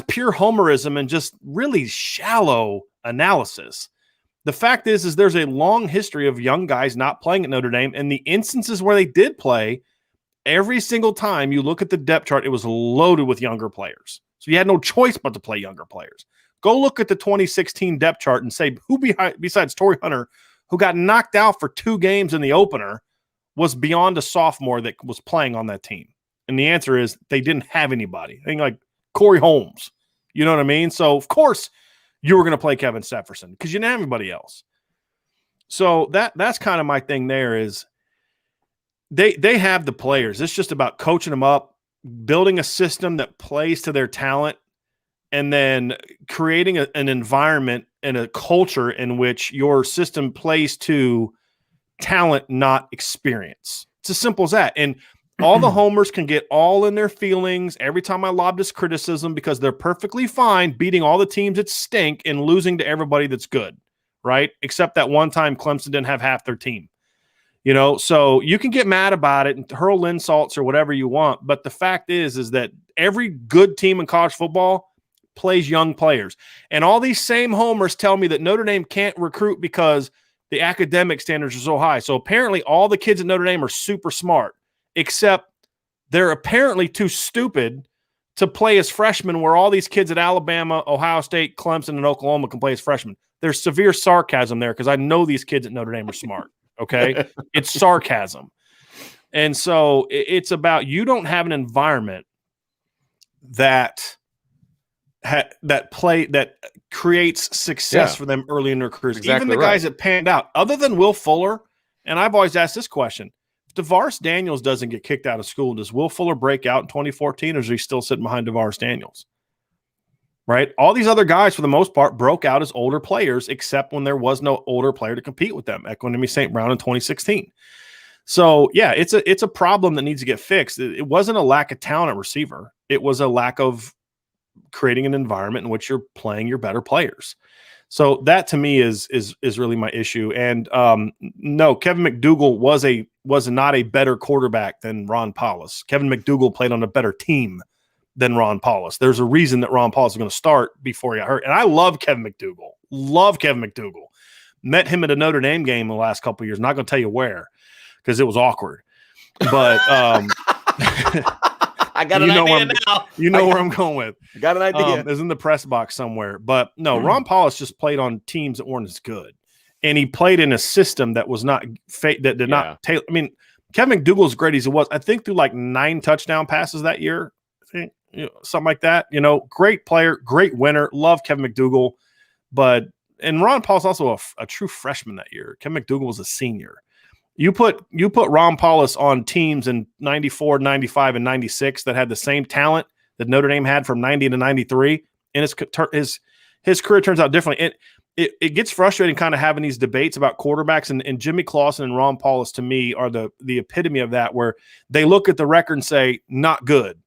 pure homerism and just really shallow analysis. The fact is there's a long history of young guys not playing at Notre Dame, and the instances where they did play, every single time you look at the depth chart, it was loaded with younger players. So you had no choice but to play younger players. Go look at the 2016 depth chart and say who besides Torrey Hunter, who got knocked out for 2 games in the opener, was beyond a sophomore that was playing on that team. And the answer is they didn't have anybody. I think like Corey Holmes. You know what I mean? So, of course, you were going to play Kevin Stepherson because you didn't have anybody else. So that's kind of my thing there is they have the players. It's just about coaching them up, building a system that plays to their talent, and then creating an environment and a culture in which your system plays to talent, not experience. It's as simple as that. And all the homers can get all in their feelings every time I lob this criticism because they're perfectly fine beating all the teams that stink and losing to everybody that's good, right? Except that one time Clemson didn't have half their team. So you can get mad about it and hurl insults or whatever you want, but the fact is that every good team in college football plays young players. And all these same homers tell me that Notre Dame can't recruit because the academic standards are so high. So apparently all the kids at Notre Dame are super smart, except they're apparently too stupid to play as freshmen where all these kids at Alabama, Ohio State, Clemson, and Oklahoma can play as freshmen. There's severe sarcasm there because I know these kids at Notre Dame are smart, okay? It's sarcasm. And so it's about you don't have an environment that creates success for them early in their careers. Exactly. Even the guys that panned out, other than Will Fuller, and I've always asked this question, if DeVaris Daniels doesn't get kicked out of school, does Will Fuller break out in 2014, or is he still sitting behind DeVaris Daniels? Right? All these other guys, for the most part, broke out as older players, except when there was no older player to compete with them. Equanimity St. Brown in 2016. So, yeah, it's a problem that needs to get fixed. It wasn't a lack of talent at receiver. It was a lack of creating an environment in which you're playing your better players. So that to me is really my issue. And no, Kevin McDougal was not a better quarterback than Ron Paulus. Kevin McDougal played on a better team than Ron Paulus. There's a reason that Ron Paulus is going to start before he got hurt. And I love Kevin McDougal. Met him at a Notre Dame game the last couple of years. Not going to tell you where because it was awkward. But I got an idea now. You know where I'm going with. I got an idea. It's in the press box somewhere. But no, Ron Paulus just played on teams that weren't as good. And he played in a system that was not that did not tailor. I mean, Kevin McDougal, as great as he was, I think threw like 9 touchdown passes that year. I think, something like that. Great player, great winner. Love Kevin McDougal. And Ron Paul's also a true freshman that year. Kevin McDougal was a senior. You put Ron Paulus on teams in 94, 95, and 96 that had the same talent that Notre Dame had from 90 to 93, and his career turns out differently. It gets frustrating kind of having these debates about quarterbacks, and Jimmy Clausen and Ron Paulus, to me, are the epitome of that, where they look at the record and say, not good.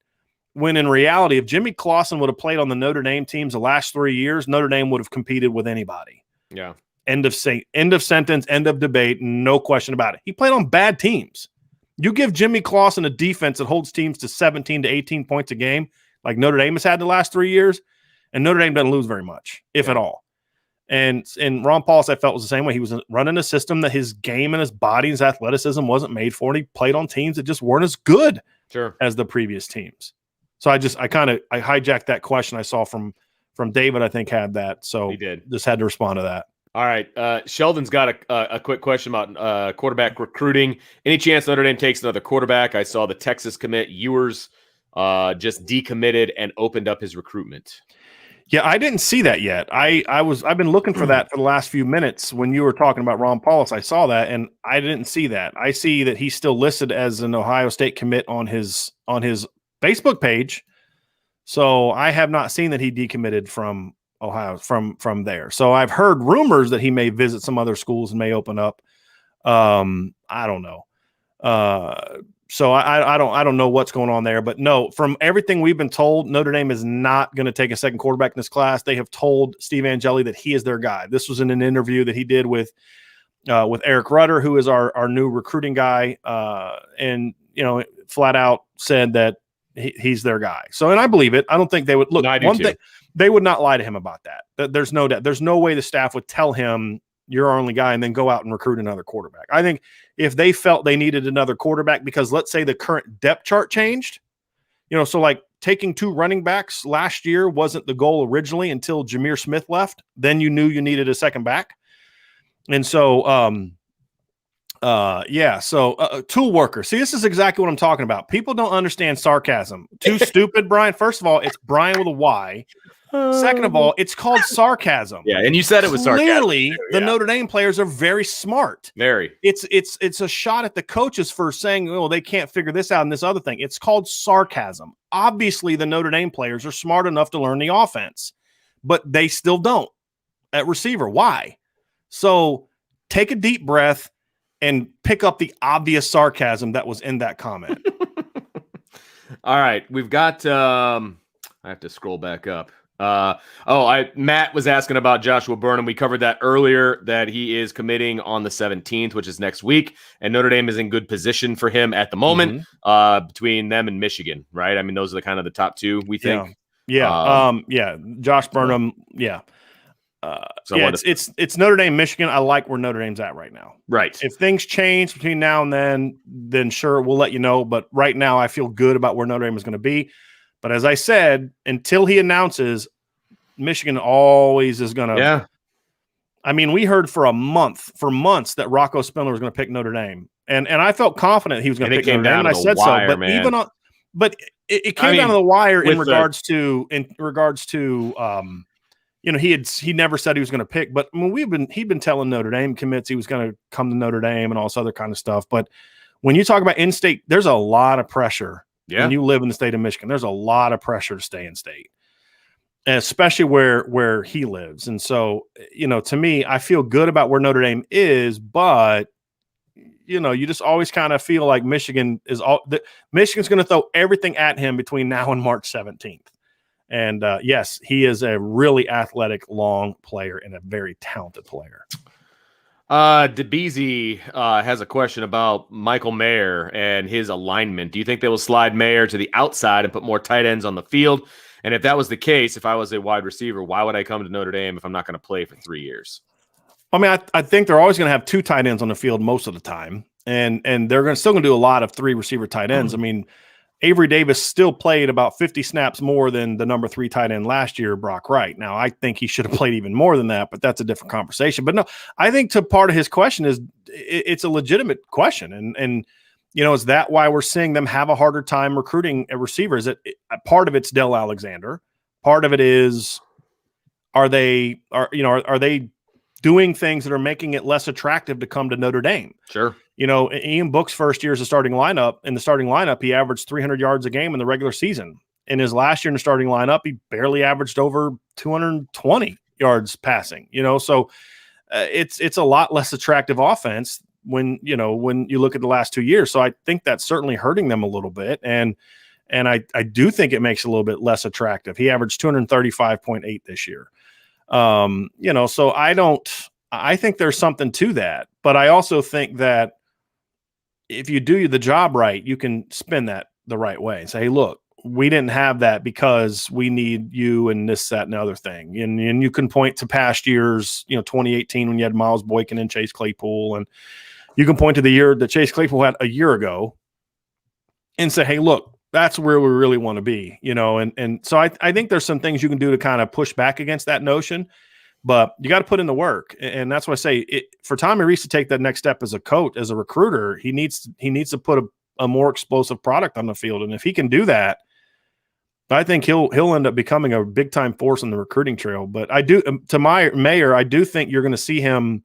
When in reality, if Jimmy Clausen would have played on the Notre Dame teams the last 3 years, Notre Dame would have competed with anybody. Yeah. End of sentence, end of debate, no question about it. He played on bad teams. You give Jimmy Clausen a defense that holds teams to 17 to 18 points a game, like Notre Dame has had the last 3 years, and Notre Dame doesn't lose very much, if at all. And Ron Paulus, I felt, was the same way. He was running a system that his game and his body and his athleticism wasn't made for, and he played on teams that just weren't as good as the previous teams. So I hijacked that question I saw from David, I think, had that. So he did. Just had to respond to that. All right. Sheldon's got a quick question about quarterback recruiting. Any chance Notre Dame takes another quarterback? I saw the Texas commit Ewers just decommitted and opened up his recruitment. Yeah, I didn't see that yet. I've been looking for that for the last few minutes. When you were talking about Ron Paulus, I saw that, and I didn't see that. I see that he's still listed as an Ohio State commit on his Facebook page. So I have not seen that he decommitted from Ohio from there. So I've heard rumors that he may visit some other schools and may open up. I don't know. So I don't know what's going on there, but no, from everything we've been told, Notre Dame is not going to take a second quarterback in this class. They have told Steve Angeli that he is their guy. This was in an interview that he did with Eric Rudder, who is our new recruiting guy. And flat out said that he's their guy. So, and I believe it. I don't think they would look. They would not lie to him about that. There's no doubt. There's no way the staff would tell him you're our only guy and then go out and recruit another quarterback. I think if they felt they needed another quarterback, because let's say the current depth chart changed, so like taking 2 running backs last year wasn't the goal originally until Jameer Smith left. Then you knew you needed a second back. And so, tool worker. See, this is exactly what I'm talking about. People don't understand sarcasm. Too stupid, Brian. First of all, it's Brian with a Y. Second of all, it's called sarcasm. Yeah, and you said it was sarcasm. Clearly, the Notre Dame players are very smart. Very. It's a shot at the coaches for saying, oh, they can't figure this out and this other thing. It's called sarcasm. Obviously, the Notre Dame players are smart enough to learn the offense, but they still don't at receiver. Why? So take a deep breath and pick up the obvious sarcasm that was in that comment. All right, we've got I have to scroll back up. Matt was asking about Joshua Burnham. We covered that earlier, that he is committing on the 17th, which is next week, and Notre Dame is in good position for him at the moment, between them and Michigan, right? I mean, those are the kind of the top 2, we think. Josh Burnham. Yeah. It's Notre Dame, Michigan. I like where Notre Dame's at right now. Right. If things change between now and then sure, we'll let you know. But right now, I feel good about where Notre Dame is going to be. But as I said, until he announces, Michigan always is going to. Yeah. I mean, we heard for months that Rocco Spindler was going to pick Notre Dame, and I felt confident he was going to pick Notre Dame, and I said so. But it came down to the wire in regards to he never said he was going to pick, but I mean, he'd been telling Notre Dame commits he was going to come to Notre Dame and all this other kind of stuff. But when you talk about in-state, there's a lot of pressure. Yeah. When you live in the state of Michigan, there's a lot of pressure to stay in state, and especially where he lives. And so, to me, I feel good about where Notre Dame is, but you just always kind of feel like Michigan's going to throw everything at him between now and March 17th. And yes, he is a really athletic, long player and a very talented player. DeBeasy has a question about Michael Mayer and his alignment. Do you think they will slide Mayer to the outside and put more tight ends on the field? And if that was the case, if I was a wide receiver, why would I come to Notre Dame if I'm not going to play for 3 years? I mean, I think they're always going to have 2 tight ends on the field most of the time, and they're still going to do a lot of 3 receiver tight ends. I mean, Avery Davis still played about 50 snaps more than the number 3 tight end last year, Brock Wright. Now, I think he should have played even more than that, but that's a different conversation. But no, I think to part of his question is it's a legitimate question. And Is that why we're seeing them have a harder time recruiting a receiver? Part of it's Dell Alexander. Part of it is, are they doing things that are making it less attractive to come to Notre Dame? Sure. Ian Book's first year as a starting lineup, in the starting lineup, he averaged 300 yards a game in the regular season. In his last year in the starting lineup, he barely averaged over 220 yards passing. So it's a lot less attractive offense when you look at the last 2 years. So I think that's certainly hurting them a little bit. And I do think it makes it a little bit less attractive. He averaged 235.8 this year. So I think there's something to that, but I also think that if you do the job right, you can spin that the right way and say, hey, look, we didn't have that because we need you and this, that, and the other thing. And you can point to past years, 2018 when you had Miles Boykin and Chase Claypool, and you can point to the year that Chase Claypool had a year ago and say, hey, look, that's where we really want to be, and so I think there's some things you can do to kind of push back against that notion, but you got to put in the work. And that's why I say for Tommy Rees to take that next step as a coach, as a recruiter, he needs to put a more explosive product on the field. And if he can do that, I think he'll end up becoming a big time force on the recruiting trail. But I do think you're going to see him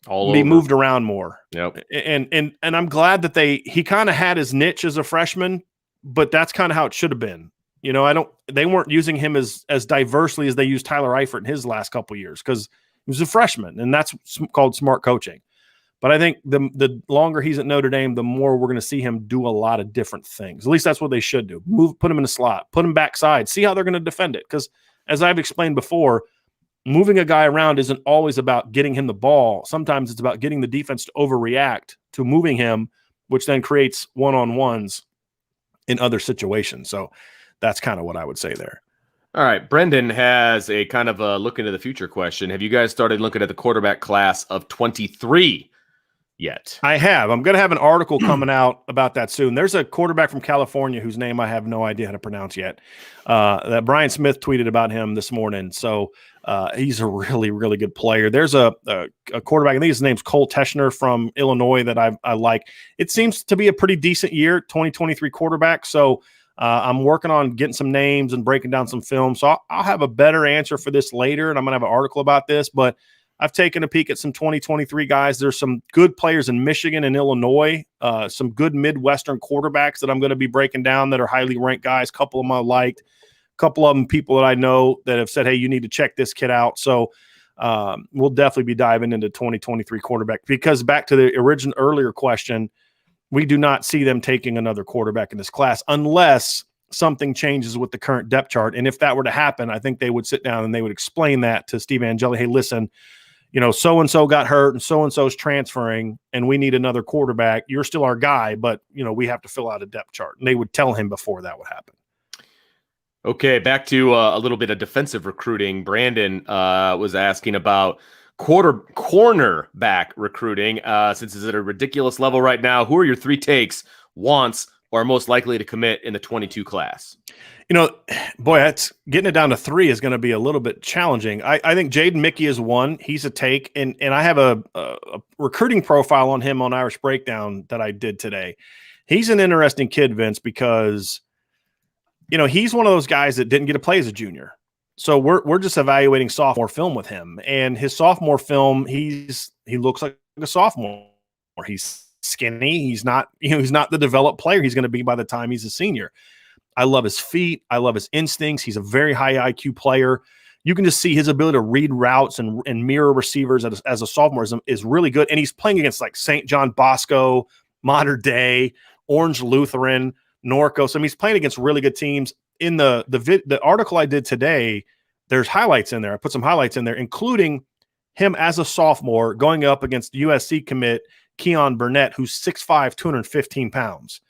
moved around more. Yep. And I'm glad that he kind of had his niche as a freshman, but that's kind of how it should have been. They weren't using him as diversely as they used Tyler Eifert in his last couple of years because he was a freshman, and that's called smart coaching. But I think the longer he's at Notre Dame, the more we're going to see him do a lot of different things. At least that's what they should do. Put him in a slot, put him backside, see how they're going to defend it. Because as I've explained before, moving a guy around isn't always about getting him the ball. Sometimes it's about getting the defense to overreact to moving him, which then creates one-on-ones in other situations. So that's kind of what I would say there. All right. Brendan has a kind of a look into the future question. Have you guys started looking at the quarterback class of 23 yet? I have. I'm going to have an article coming out about that soon. There's a quarterback from California whose name I have no idea how to pronounce yet. That Brian Smith tweeted about him this morning. So he's a really, really good player. There's a quarterback, I think his name's Cole Teschner from Illinois that I like. It seems to be a pretty decent year, 2023 quarterback. So I'm working on getting some names and breaking down some film. So I'll have a better answer for this later, and I'm going to have an article about this. But I've taken a peek at some 2023 guys. There's some good players in Michigan and Illinois, some good Midwestern quarterbacks that I'm going to be breaking down that are highly ranked guys. A couple of them I liked, a couple of them people that I know that have said, hey, you need to check this kid out. So we'll definitely be diving into 2023 quarterback, because back to the earlier question, we do not see them taking another quarterback in this class unless something changes with the current depth chart. And if that were to happen, I think they would sit down and they would explain that to Steve Angeli. Hey, listen, so-and-so got hurt and so-and-so's transferring and we need another quarterback. You're still our guy, but, we have to fill out a depth chart. And they would tell him before that would happen. Okay, back to a little bit of defensive recruiting. Brandon was asking about cornerback recruiting. Since it's at a ridiculous level right now, who are your 3 takes, wants, or are most likely to commit in the 22 class? Boy, that's getting it down to 3 is going to be a little bit challenging. I think Jaden Mickey is one. He's a take, and I have a recruiting profile on him on Irish Breakdown that I did today. He's an interesting kid, Vince, because he's one of those guys that didn't get to play as a junior. So we're just evaluating sophomore film with him, and his sophomore film, he looks like a sophomore. He's skinny. He's not the developed player he's going to be by the time he's a senior. I love his feet. I love his instincts. He's a very high IQ player. You can just see his ability to read routes and mirror receivers as a sophomore is really good. And he's playing against like St. John Bosco, Modern Day, Orange Lutheran, Norcos. I mean, he's playing against really good teams. In the article I did today, there's highlights in there. I put some highlights in there, including him as a sophomore going up against USC commit Keon Burnett, who's 6'5", 215 pounds,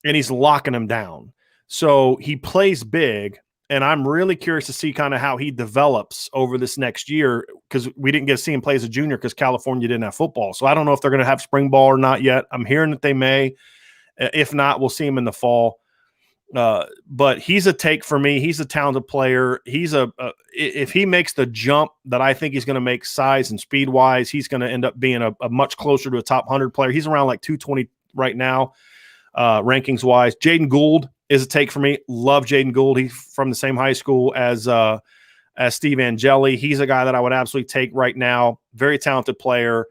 and he's locking him down. So he plays big, and I'm really curious to see kind of how he develops over this next year, because we didn't get to see him play as a junior because California didn't have football. So I don't know if they're going to have spring ball or not yet. I'm hearing that they may. If not, we'll see him in the fall. But he's a take for me. He's a talented player. If he makes the jump that I think he's going to make size and speed wise, he's going to end up being a much closer to a top 100 player. He's around like 220, right now, rankings wise. Jaden Gould is a take for me. Love Jaden Gould. He's from the same high school as Steve Angeli. He's a guy that I would absolutely take right now. Very talented player.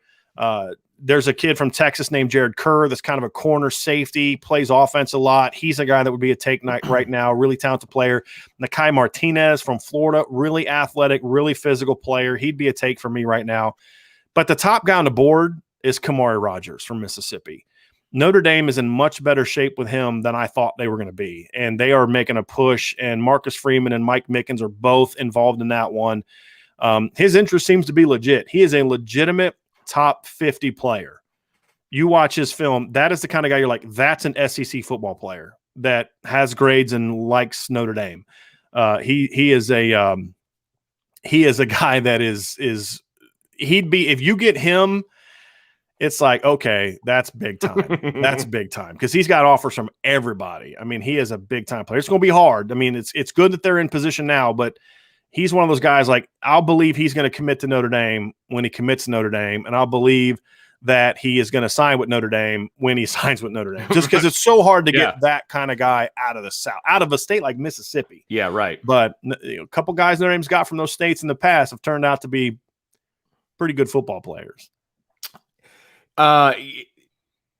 There's a kid from Texas named Jared Kerr that's kind of a corner safety, plays offense a lot. He's a guy that would be a take night right now. Really talented player. Nakai Martinez from Florida, really athletic, really physical player. He'd be a take for me right now. But the top guy on the board is Kamari Rogers from Mississippi. Notre Dame is in much better shape with him than I thought they were going to be. And they are making a push, and Marcus Freeman and Mike Mickens are both involved in that one. His interest seems to be legit. He is a legitimate top 50 player. You watch his film, that is the kind of guy you're like, that's an SEC football player that has grades and likes Notre Dame. He is a guy that is he'd be, if you get him, it's like, okay, that's big time. That's big time because he's got offers from everybody. I mean, he is a big time player. It's going to be hard. I mean, it's good that they're in position now, but he's one of those guys like, I'll believe he's going to commit to Notre Dame when he commits to Notre Dame, and I'll believe that he is going to sign with Notre Dame when he signs with Notre Dame, just because it's so hard to get that kind of guy out of the South, out of a state like Mississippi. Yeah, right. But a couple guys Notre Dame's got from those states in the past have turned out to be pretty good football players.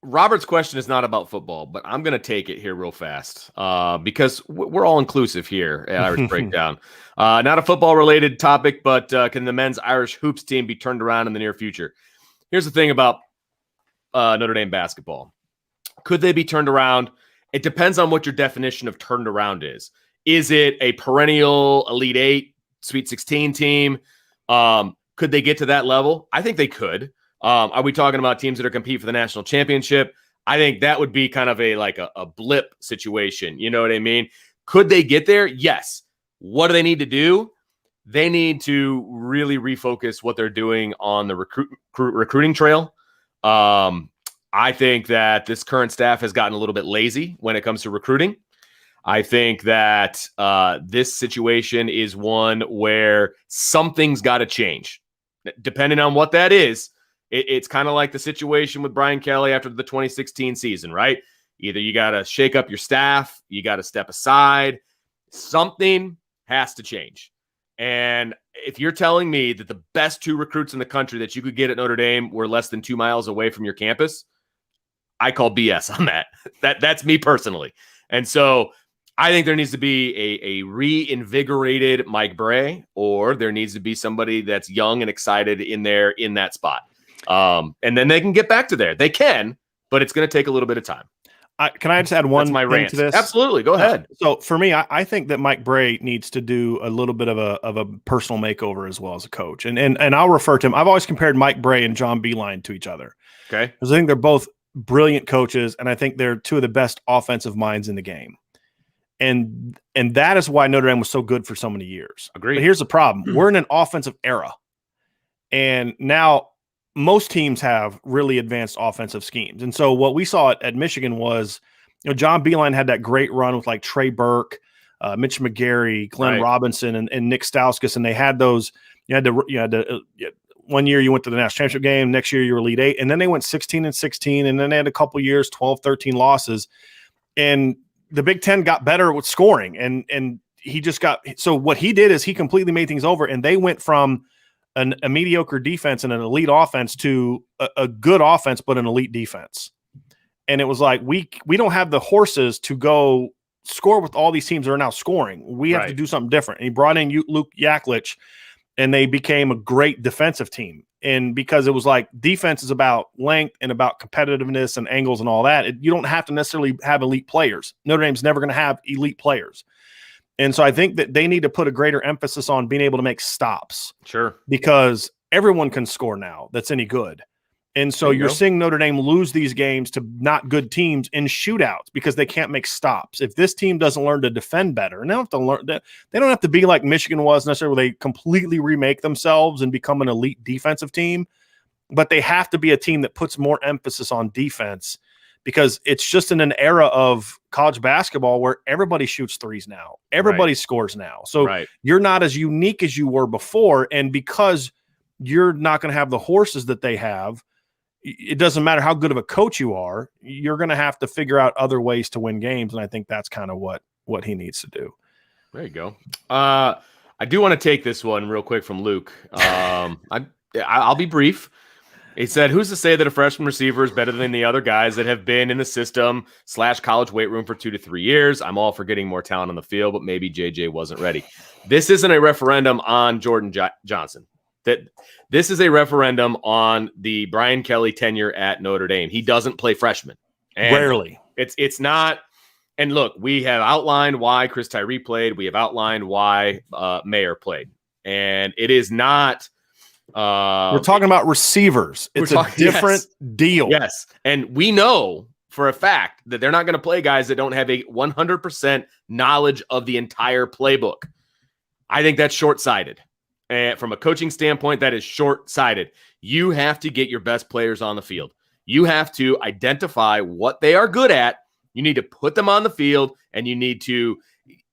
Robert's question is not about football, but I'm going to take it here real fast because we're all inclusive here at Irish Breakdown. Not a football-related topic, but can the men's Irish hoops team be turned around in the near future? Here's the thing about Notre Dame basketball. Could they be turned around? It depends on what your definition of turned around is. Is it a perennial Elite Eight, Sweet 16 team? Could they get to that level? I think they could. Are we talking about teams that are competing for the national championship? I think that would be kind of a blip situation. You know what I mean? Could they get there? Yes. What do they need to do? They need to really refocus what they're doing on the recruiting trail. I think that this current staff has gotten a little bit lazy when it comes to recruiting. I think that this situation is one where something's got to change. Depending on what that is, it's kind of like the situation with Brian Kelly after the 2016 season, right? Either you got to shake up your staff, you got to step aside. Something has to change. And if you're telling me that the best two recruits in the country that you could get at Notre Dame were less than 2 miles away from your campus, I call BS on that. That's me personally. And so I think there needs to be a reinvigorated Mike Bray, or there needs to be somebody that's young and excited in that spot. And then they can get back to there. They can, but it's going to take a little bit of time. Can I just add one thing to this? Absolutely. Go ahead. So for me, I think that Mike Bray needs to do a little bit of a personal makeover as well as a coach. And I'll refer to him. I've always compared Mike Bray and John Beilein to each other. Okay. Because I think they're both brilliant coaches, and I think they're two of the best offensive minds in the game. And that is why Notre Dame was so good for so many years. Agreed. But here's the problem. We're in an offensive era. And now most teams have really advanced offensive schemes. And so what we saw at Michigan was, John Beilein had that great run with like Trey Burke, Mitch McGarry, Glenn Robinson, and Nick Stauskas. And they had those, you had to one year you went to the national championship game, next year you were Elite Eight. And then they went 16-16. And then they had a couple years, 12, 13 losses. And the Big Ten got better with scoring. And he just so what he did is he completely made things over. And they went from a mediocre defense and an elite offense to a good offense, but an elite defense. And it was like, we don't have the horses to go score with all these teams that are now scoring. We have to do something different. And he brought in Luke Yaklich, and they became a great defensive team. And because it was like defense is about length and about competitiveness and angles and all that, you don't have to necessarily have elite players. Notre Dame's never going to have elite players. And so I think that they need to put a greater emphasis on being able to make stops. Sure. Because everyone can score now that's any good. And so you're seeing Notre Dame lose these games to not good teams in shootouts because they can't make stops. If this team doesn't learn to defend better, and they don't have to be like Michigan was necessarily, where they completely remake themselves and become an elite defensive team, but they have to be a team that puts more emphasis on defense, because it's just in an era of college basketball where everybody shoots threes now. Everybody scores now. So you're not as unique as you were before. And because you're not going to have the horses that they have, it doesn't matter how good of a coach you are, you're going to have to figure out other ways to win games. And I think that's kind of what he needs to do. There you go. I do want to take this one real quick from Luke. I'll be brief. He said, who's to say that a freshman receiver is better than the other guys that have been in the system / college weight room for 2 to 3 years? I'm all for getting more talent on the field, but maybe JJ wasn't ready. This isn't a referendum on Jordan Johnson. This is a referendum on the Brian Kelly tenure at Notre Dame. He doesn't play freshmen. And rarely. It's not. And look, we have outlined why Chris Tyree played. We have outlined why Mayer played. And it is not. We're talking about receivers. It's a different deal. Yes. And we know for a fact that they're not going to play guys that don't have a 100% knowledge of the entire playbook. I think that's short-sighted. And from a coaching standpoint, that is short-sighted. You have to get your best players on the field. You have to identify what they are good at. You need to put them on the field, and you need to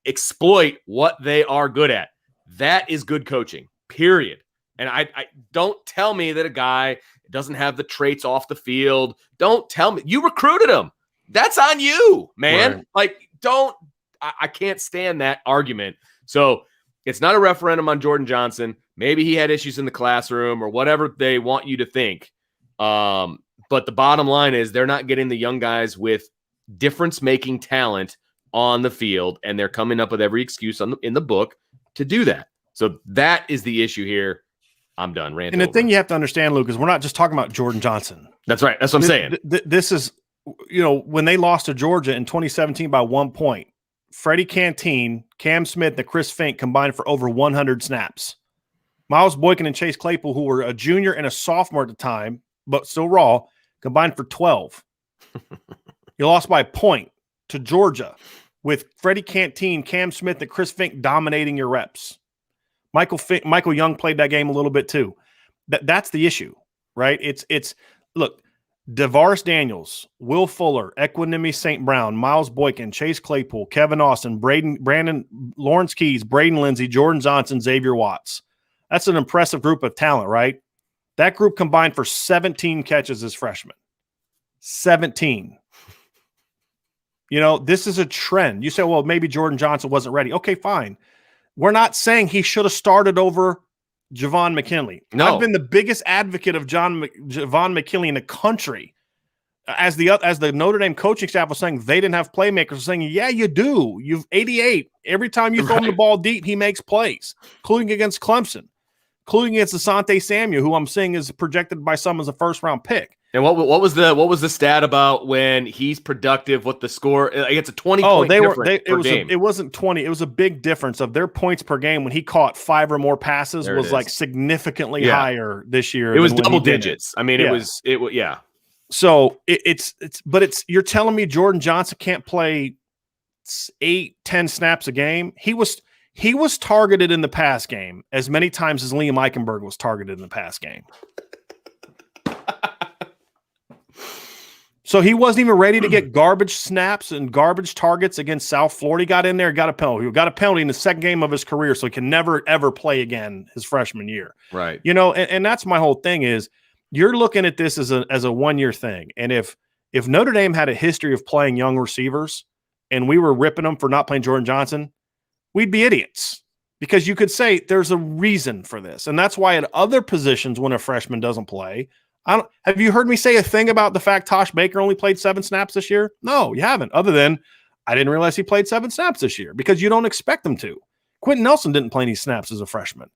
exploit what they are good at. That is good coaching, period. And I don't tell me that a guy doesn't have the traits off the field. Don't tell me. You recruited him. That's on you, man. Right. I can't stand that argument. So it's not a referendum on Jordan Johnson. Maybe he had issues in the classroom or whatever they want you to think. But the bottom line is they're not getting the young guys with difference-making talent on the field, and they're coming up with every excuse in the book to do that. So that is the issue here. I'm done. And the thing you have to understand, Luke, is we're not just talking about Jordan Johnson. That's right. That's what I'm saying. This is, when they lost to Georgia in 2017 by 1 point, Freddie Canteen, Cam Smith, and Chris Fink combined for over 100 snaps. Miles Boykin and Chase Claypool, who were a junior and a sophomore at the time, but still raw, combined for 12. You lost by a point to Georgia with Freddie Canteen, Cam Smith, and Chris Fink dominating your reps. Michael Young played that game a little bit too. That's the issue, right? It's look, DeVaris Daniels, Will Fuller, Equinemi St. Brown, Miles Boykin, Chase Claypool, Kevin Austin, Brandon Lawrence Keys, Braden Lindsey, Jordan Johnson, Xavier Watts. That's an impressive group of talent, right? That group combined for 17 catches as freshmen. 17. This is a trend. You say, well, maybe Jordan Johnson wasn't ready. Okay, fine. We're not saying he should have started over Javon McKinley. No. I've been the biggest advocate of Javon McKinley in the country. As the Notre Dame coaching staff was saying they didn't have playmakers, saying, yeah, you do. You've 88. Every time you throw him the ball deep, he makes plays, including against Clemson, including against Asante Samuel, who I'm saying is projected by some as a first-round pick. And what was the stat about when he's productive? What the score? It's a 20-point difference per game. It wasn't 20. It was a big difference of their points per game when he caught 5 or more passes there was like significantly higher this year. It was double digits. I mean, it was. So you're telling me Jordan Johnson can't play 8-10 snaps a game? He was targeted in the pass game as many times as Liam Eichenberg was targeted in the pass game. So he wasn't even ready to get garbage snaps and garbage targets against South Florida. He got in there, got a penalty. He got a penalty in the second game of his career, so he can never, ever play again his freshman year. Right. And that's my whole thing is you're looking at this as a one-year thing. And if Notre Dame had a history of playing young receivers and we were ripping them for not playing Jordan Johnson, we'd be idiots because you could say there's a reason for this. And that's why at other positions when a freshman doesn't play – have you heard me say a thing about the fact Tosh Baker only played 7 snaps this year? No, you haven't. Other than I didn't realize he played 7 snaps this year because you don't expect him to. Quentin Nelson didn't play any snaps as a freshman.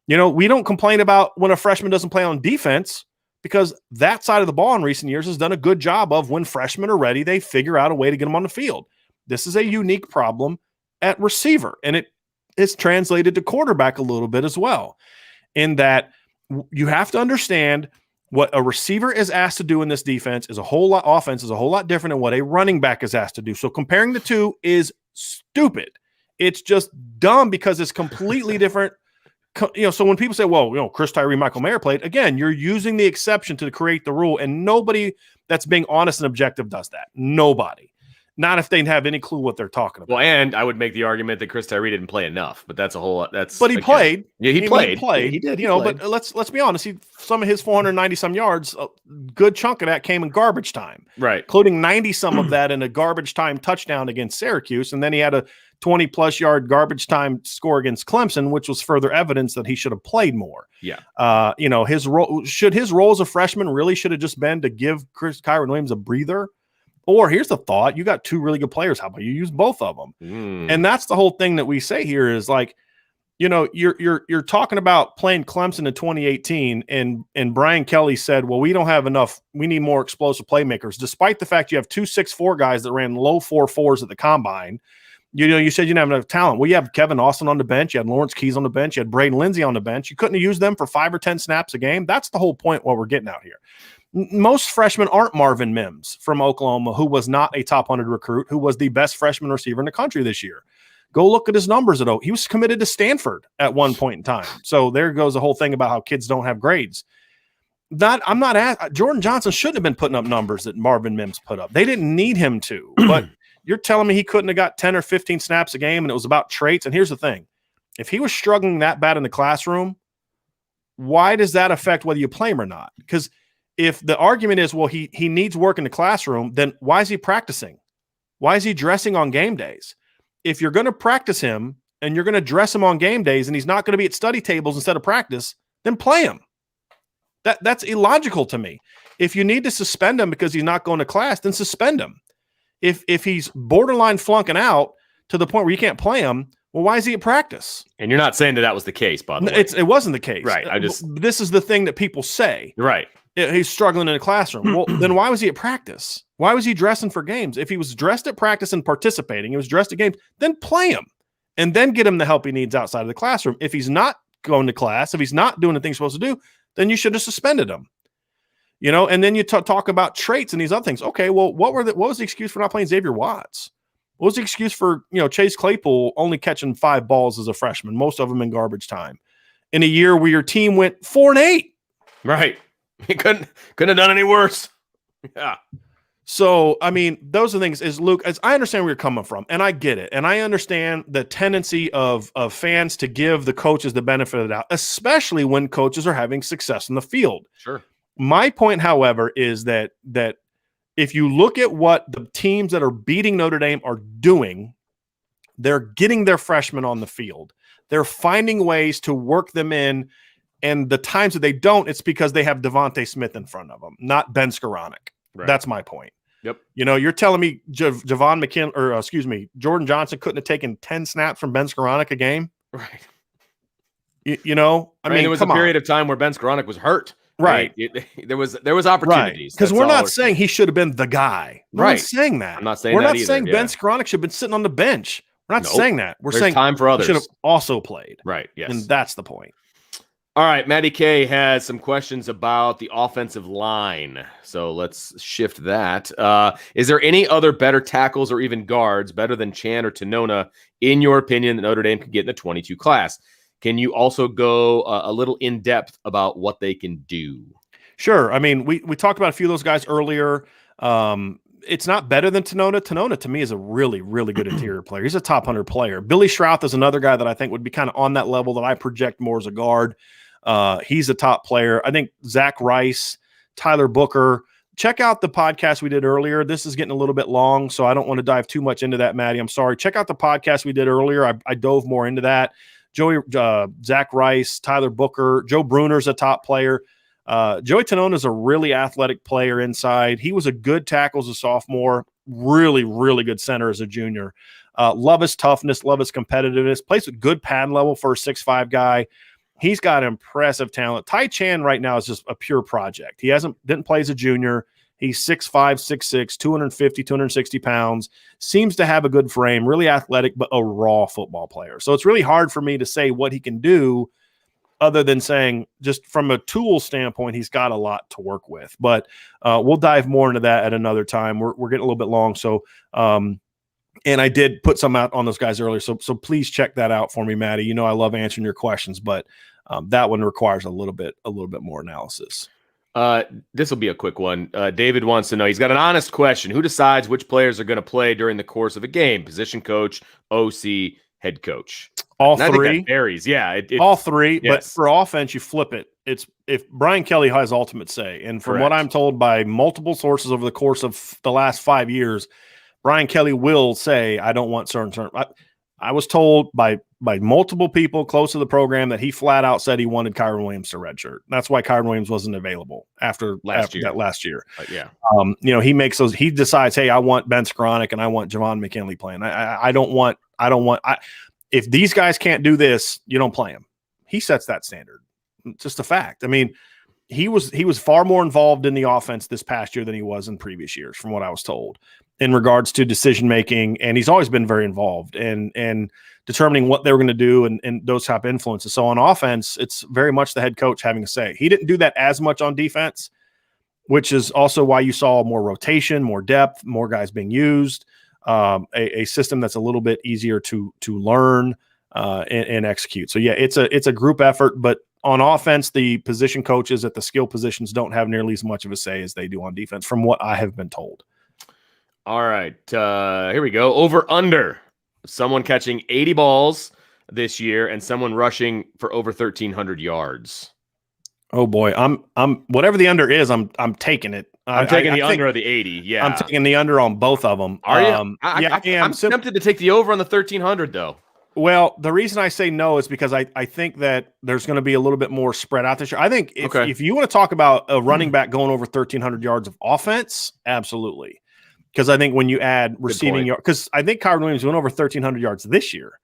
We don't complain about when a freshman doesn't play on defense because that side of the ball in recent years has done a good job of when freshmen are ready, they figure out a way to get them on the field. This is a unique problem at receiver, and it is translated to quarterback a little bit as well in that you have to understand – what a receiver is asked to do in this defense is a whole lot different than what a running back is asked to do. So comparing the two is stupid. It's just dumb because it's completely different. So when people say, well, Chris Tyree, Michael Mayer played, again, you're using the exception to create the rule, and nobody that's being honest and objective does that. Nobody. Not if they have any clue what they're talking about. Well, and I would make the argument that Chris Tyree didn't play enough, but that's a whole. But he played. Yeah, he played. He played. Yeah, he did. You know, but let's be honest. Some of his 490 some yards, a good chunk of that came in garbage time, right? Including 90 some of that in a garbage time touchdown against Syracuse, and then he had a 20+ yard garbage time score against Clemson, which was further evidence that he should have played more. Yeah. You know, his role as a freshman really should have just been to give Kyron Williams a breather. Or here's the thought: you got 2 really good players. How about you use both of them? And that's the whole thing that we say here is like, you know, you're talking about playing Clemson in 2018, and Brian Kelly said, well, we don't have enough. We need more explosive playmakers, despite the fact you have 2 6'4" guys that ran low 4.4s at the combine. You know, you said you didn't have enough talent. Well, you have Kevin Austin on the bench. You had Lawrence Keys on the bench. You had Braden Lindsey on the bench. You couldn't have used them for 5 or 10 snaps a game. That's the whole point what we're getting out here. Most freshmen aren't Marvin Mims from Oklahoma, who was not a top 100 recruit, who was the best freshman receiver in the country this year. Go look at his numbers. He was committed to Stanford at one point in time. So there goes the whole thing about how kids don't have grades. Jordan Johnson shouldn't have been putting up numbers that Marvin Mims put up. They didn't need him to. But you're telling me he couldn't have got 10 or 15 snaps a game and it was about traits? And here's the thing. If he was struggling that bad in the classroom, why does that affect whether you play him or not? Because if the argument is, well, he needs work in the classroom, then why is he practicing? Why is he dressing on game days? If you're going to practice him and you're going to dress him on game days and he's not going to be at study tables instead of practice, then play him. That's illogical to me. If you need to suspend him because he's not going to class, then suspend him. If he's borderline flunking out to the point where you can't play him, well, why is he at practice? And you're not saying that was the case, by the way. It wasn't the case. Right. This is the thing that people say. Right. He's struggling in a classroom. Well, then why was he at practice? Why was he dressing for games? If he was dressed at practice and participating, he was dressed at games, then play him and then get him the help he needs outside of the classroom. If he's not going to class, if he's not doing the things he's supposed to do, then you should have suspended him. You know, and then you talk about traits and these other things. Okay, well, what was the excuse for not playing Xavier Watts? What was the excuse for, Chase Claypool only catching 5 balls as a freshman, most of them in garbage time, in a year where your team went 4-8? Right. He couldn't have done any worse. Yeah. So, I mean, those are things Luke, as I understand where you're coming from, and I get it. And I understand the tendency of fans to give the coaches the benefit of the doubt, especially when coaches are having success in the field. Sure. My point, however, is that if you look at what the teams that are beating Notre Dame are doing, they're getting their freshmen on the field. They're finding ways to work them in. And the times that they don't, it's because they have Devontae Smith in front of them, not Ben Skoranek. Right. That's my point. Yep. You're telling me Jordan Johnson couldn't have taken 10 snaps from Ben Skoranek a game? Right. I mean, there was a period of time where Ben Skoranek was hurt. Right. There was opportunities. Because we're not saying he should have been the guy. We're not saying that. I'm not saying we're that not saying Ben Skoranek should have been sitting on the bench. We're not saying that. We're saying time for others. Should have also played. Right. Yes. And that's the point. All right, Matty K has some questions about the offensive line. So let's shift that. Is there any other better tackles or even guards, better than Chan or Tanona, in your opinion, that Notre Dame could get in the 22 class? Can you also go a little in depth about what they can do? Sure. I mean, we talked about a few of those guys earlier. It's not better than Tanona. Tanona, to me, is a really, really good interior player. He's a top 100 player. Billy Schrouth is another guy that I think would be kind of on that level that I project more as a guard. He's a top player. I think Zach Rice, Tyler Booker. Check out the podcast we did earlier. This is getting a little bit long, so I don't want to dive too much into that, Maddie. I'm sorry. Check out the podcast we did earlier. I dove more into that. Zach Rice, Tyler Booker, Joe Bruner's a top player. Joey Tanona is a really athletic player inside. He was a good tackle as a sophomore, really, really good center as a junior. Love his toughness, love his competitiveness, plays with good pad level for a 6'5" guy. He's got impressive talent. Ty Chan right now is just a pure project. He didn't play as a junior. He's 6'5", 6'6", 250, 260 pounds, seems to have a good frame, really athletic, but a raw football player. So it's really hard for me to say what he can do other than saying just from a tool standpoint, he's got a lot to work with. But we'll dive more into that at another time. We're getting a little bit long. So, and I did put some out on those guys earlier. So please check that out for me, Maddie. I love answering your questions, but that one requires a little bit more analysis. This will be a quick one. David wants to know, he's got an honest question. Who decides which players are going to play during the course of a game? Position coach, OC, head coach. All and I three. think that varies. Yeah. All three. Yes. But for offense, you flip it. It's if Brian Kelly has ultimate say. And from what I'm told by multiple sources over the course of the last 5 years, Brian Kelly will say, I don't want certain. I was told by multiple people close to the program that he flat out said he wanted Kyron Williams to redshirt. That's why Kyron Williams wasn't available after last year. He decides, hey, I want Ben Skoranek and I want Javon McKinley playing. I don't want if these guys can't do this, you don't play them. He sets that standard. It's just a fact. I mean, he was far more involved in the offense this past year than he was in previous years, from what I was told, in regards to decision making, and he's always been very involved and determining what they were going to do and those type of influences. So on offense, it's very much the head coach having a say. He didn't do that as much on defense, which is also why you saw more rotation, more depth, more guys being used, a system that's a little bit easier to learn and execute. So yeah, it's a group effort, but on offense, the position coaches at the skill positions don't have nearly as much of a say as they do on defense, from what I have been told. All right, here we go. Over under. Someone catching 80 balls this year and someone rushing for over 1,300 yards. Oh boy, I'm whatever the under is, I'm taking it. I'm taking the under of the 80. Yeah, I'm taking the under on both of them. Are you? I'm tempted to take the over on the 1,300 though. Well, the reason I say no is because I think that there's going to be a little bit more spread out this year. I think if you want to talk about a running back going over 1,300 yards of offense, absolutely. Because I think when you add receiving yards, because I think Kyron Williams went over 1,300 yards this year,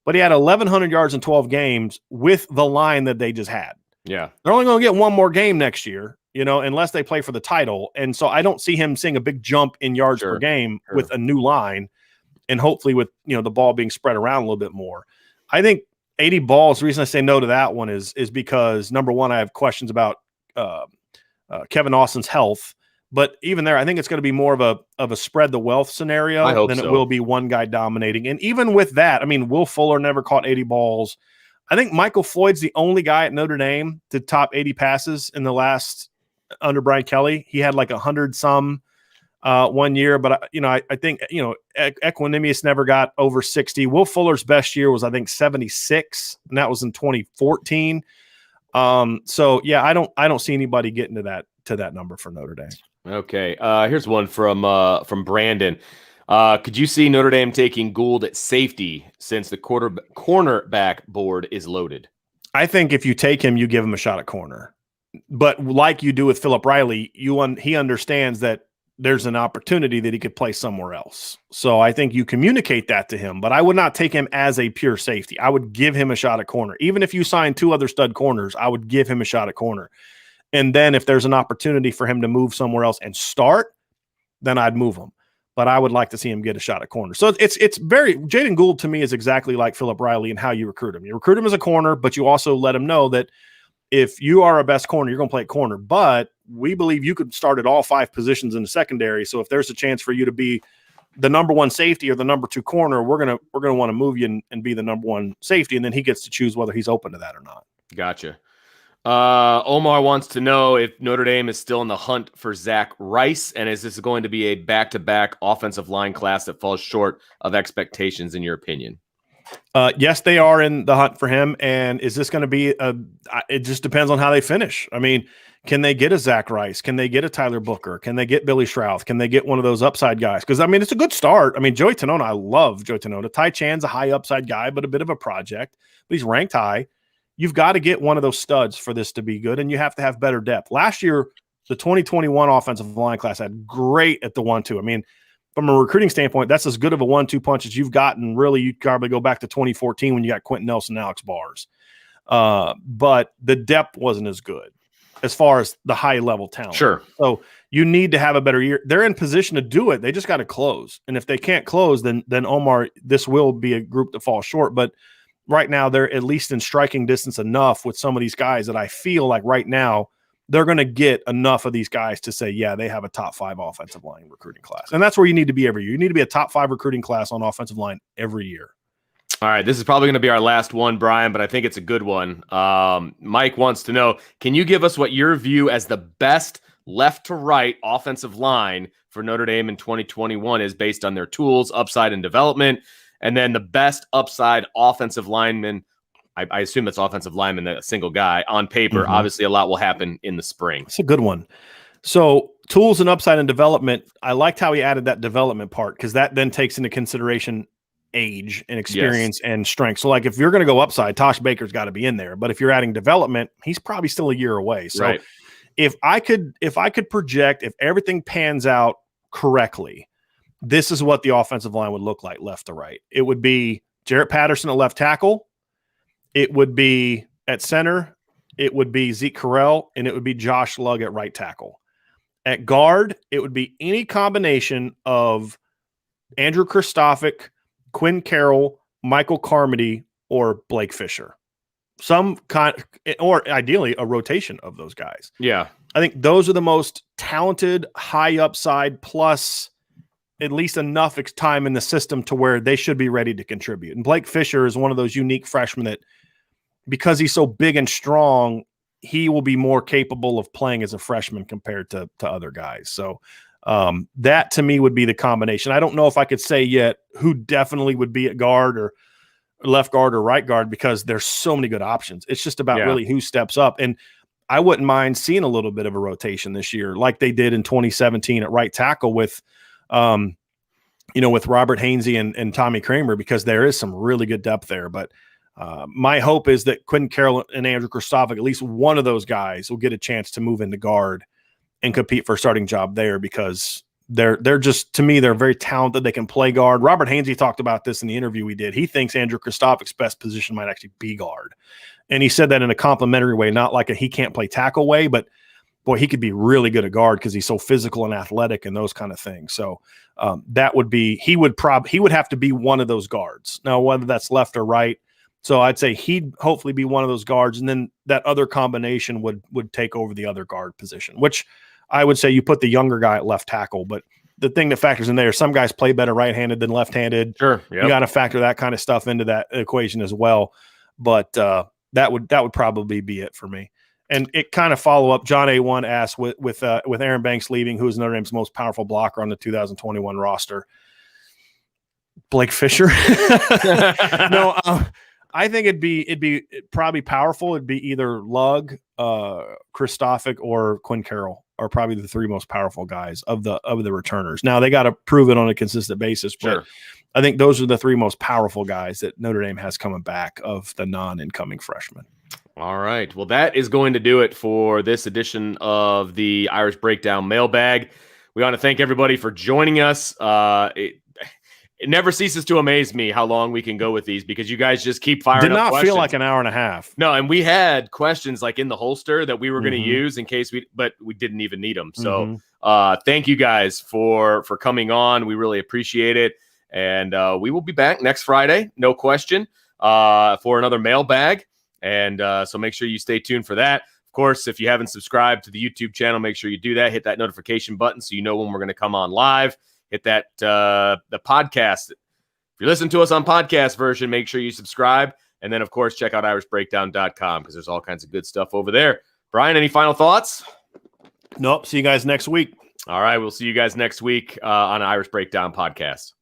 but he had 1,100 yards in 12 games with the line that they just had. Yeah. They're only going to get one more game next year, unless they play for the title. And so I don't see him seeing a big jump in yards per game with a new line. And hopefully with, the ball being spread around a little bit more. I think 80 balls, the reason I say no to that one is because, number one, I have questions about Kevin Austin's health. But even there, I think it's going to be more of a spread the wealth scenario than it will be one guy dominating. And even with that, I mean, Will Fuller never caught 80 balls. I think Michael Floyd's the only guy at Notre Dame to top 80 passes in the last under Brian Kelly. He had like 100-some 1 year, but I think Equanimous never got over 60. Will Fuller's best year was I think 76, and that was in 2014. So yeah, I don't see anybody getting to that number for Notre Dame. Okay, here's one from Brandon. Could you see Notre Dame taking Gould at safety since the cornerback board is loaded? I think if you take him, you give him a shot at corner. But like you do with Philip Riley, he understands that there's an opportunity that he could play somewhere else. So I think you communicate that to him, but I would not take him as a pure safety. I would give him a shot at corner. Even if you sign 2 other stud corners, I would give him a shot at corner. And then if there's an opportunity for him to move somewhere else and start, then I'd move him. But I would like to see him get a shot at corner. So it's very – Jaden Gould to me is exactly like Philip Riley in how you recruit him. You recruit him as a corner, but you also let him know that if you are a best corner, you're going to play at corner. But we believe you could start at all 5 positions in the secondary. So if there's a chance for you to be the number 1 safety or the number 2 corner, we're gonna want to move you and be the number 1 safety, and then he gets to choose whether he's open to that or not. Gotcha. Omar wants to know if Notre Dame is still in the hunt for Zach Rice, and is this going to be a back-to-back offensive line class that falls short of expectations, in your opinion? Yes, they are in the hunt for him. And is this going to be it just depends on how they finish. I mean, can they get a Zach Rice? Can they get a Tyler Booker? Can they get Billy Shrouth? Can they get one of those upside guys? Because, I mean, it's a good start. I mean, Joey Tenona, I love Joey Tenona. Ty Chan's a high upside guy, but a bit of a project. But he's ranked high. You've got to get one of those studs for this to be good, and you have to have better depth. Last year, the 2021 offensive line class had great at the 1-2. I mean, from a recruiting standpoint, that's as good of a 1-2 punch as you've gotten. Really, you probably go back to 2014 when you got Quentin Nelson and Alex Bars. But the depth wasn't as good as far as the high-level talent. Sure. So you need to have a better year. They're in position to do it. They just got to close. And if they can't close, then Omar, this will be a group that falls short. But right now, they're at least in striking distance enough with some of these guys that I feel like right now they're going to get enough of these guys to say, yeah, they have a top 5 offensive line recruiting class. And that's where you need to be every year. You need to be a top 5 recruiting class on offensive line every year. All right, this is probably going to be our last one, Brian, but I think it's a good one. Mike wants to know, can you give us what your view as the best left to right offensive line for Notre Dame in 2021 is based on their tools, upside, and development? And then the best upside offensive lineman, I assume it's offensive lineman, a single guy, on paper. Mm-hmm. Obviously, a lot will happen in the spring. That's a good one. So tools and upside and development, I liked how he added that development part because that then takes into consideration age and experience and strength. So like if you're going to go upside, Tosh Baker's got to be in there. But if you're adding development, he's probably still a year away. So right. if I could project, if everything pans out correctly, this is what the offensive line would look like left to right. It would be Jarrett Patterson at left tackle. It would be at center. It would be Zeke Correll, and it would be Josh Lugg at right tackle. At guard, it would be any combination of Andrew Kristofic, Quinn Carroll, Michael Carmody, or Blake Fisher. Some kind, or ideally a rotation of those guys. Yeah. I think those are the most talented, high upside, plus at least enough time in the system to where they should be ready to contribute. And Blake Fisher is one of those unique freshmen that, because he's so big and strong, he will be more capable of playing as a freshman compared to other guys. So that to me would be the combination. I don't know if I could say yet who definitely would be at guard or left guard or right guard because there's so many good options. It's just about really who steps up. And I wouldn't mind seeing a little bit of a rotation this year, like they did in 2017 at right tackle with, with Robert Hainsey and Tommy Kramer, because there is some really good depth there. But my hope is that Quentin Carroll and Andrew Kristofic, at least one of those guys, will get a chance to move into guard and compete for a starting job there, because they're just, to me, they're very talented. They can play guard. Robert Hainsey talked about this in the interview we did. He thinks Andrew Kristofic's best position might actually be guard. And he said that in a complimentary way, not like a he can't play tackle way, but boy, he could be really good at guard because he's so physical and athletic and those kind of things. So that would be, he would have to be one of those guards. Now, whether that's left or right. So I'd say he'd hopefully be one of those guards. And then that other combination would take over the other guard position, which I would say you put the younger guy at left tackle. But the thing that factors in there, some guys play better right-handed than left-handed. Sure. Yep. You got to factor that kind of stuff into that equation as well. But that would probably be it for me. And it kind of follow up. John A1 asked with Aaron Banks leaving, who is Notre Dame's most powerful blocker on the 2021 roster. Blake Fisher. No, I think it'd be probably powerful. It'd be either Lugg, Kristofic, or Quinn Carroll are probably the three most powerful guys of the returners. Now they got to prove it on a consistent basis, but sure. I think those are the three most powerful guys that Notre Dame has coming back of the non-incoming freshmen. All right. Well, that is going to do it for this edition of the Irish Breakdown Mailbag. We want to thank everybody for joining us. It never ceases to amaze me how long we can go with these, because you guys just keep firing Did up not questions. feel like an hour and a half. No, and we had questions like in the holster that we were going to use in case but we didn't even need them. So thank you guys for coming on. We really appreciate it. And we will be back next Friday, no question, for another mailbag. And so make sure you stay tuned for that. Of course, if you haven't subscribed to the YouTube channel, make sure you do that. Hit that notification button so you know when we're going to come on live. Hit that the podcast. If you listen to us on podcast version, make sure you subscribe. And then, of course, check out irishbreakdown.com because there's all kinds of good stuff over there. Brian, any final thoughts? Nope. See you guys next week. All right. We'll see you guys next week on Irish Breakdown Podcast.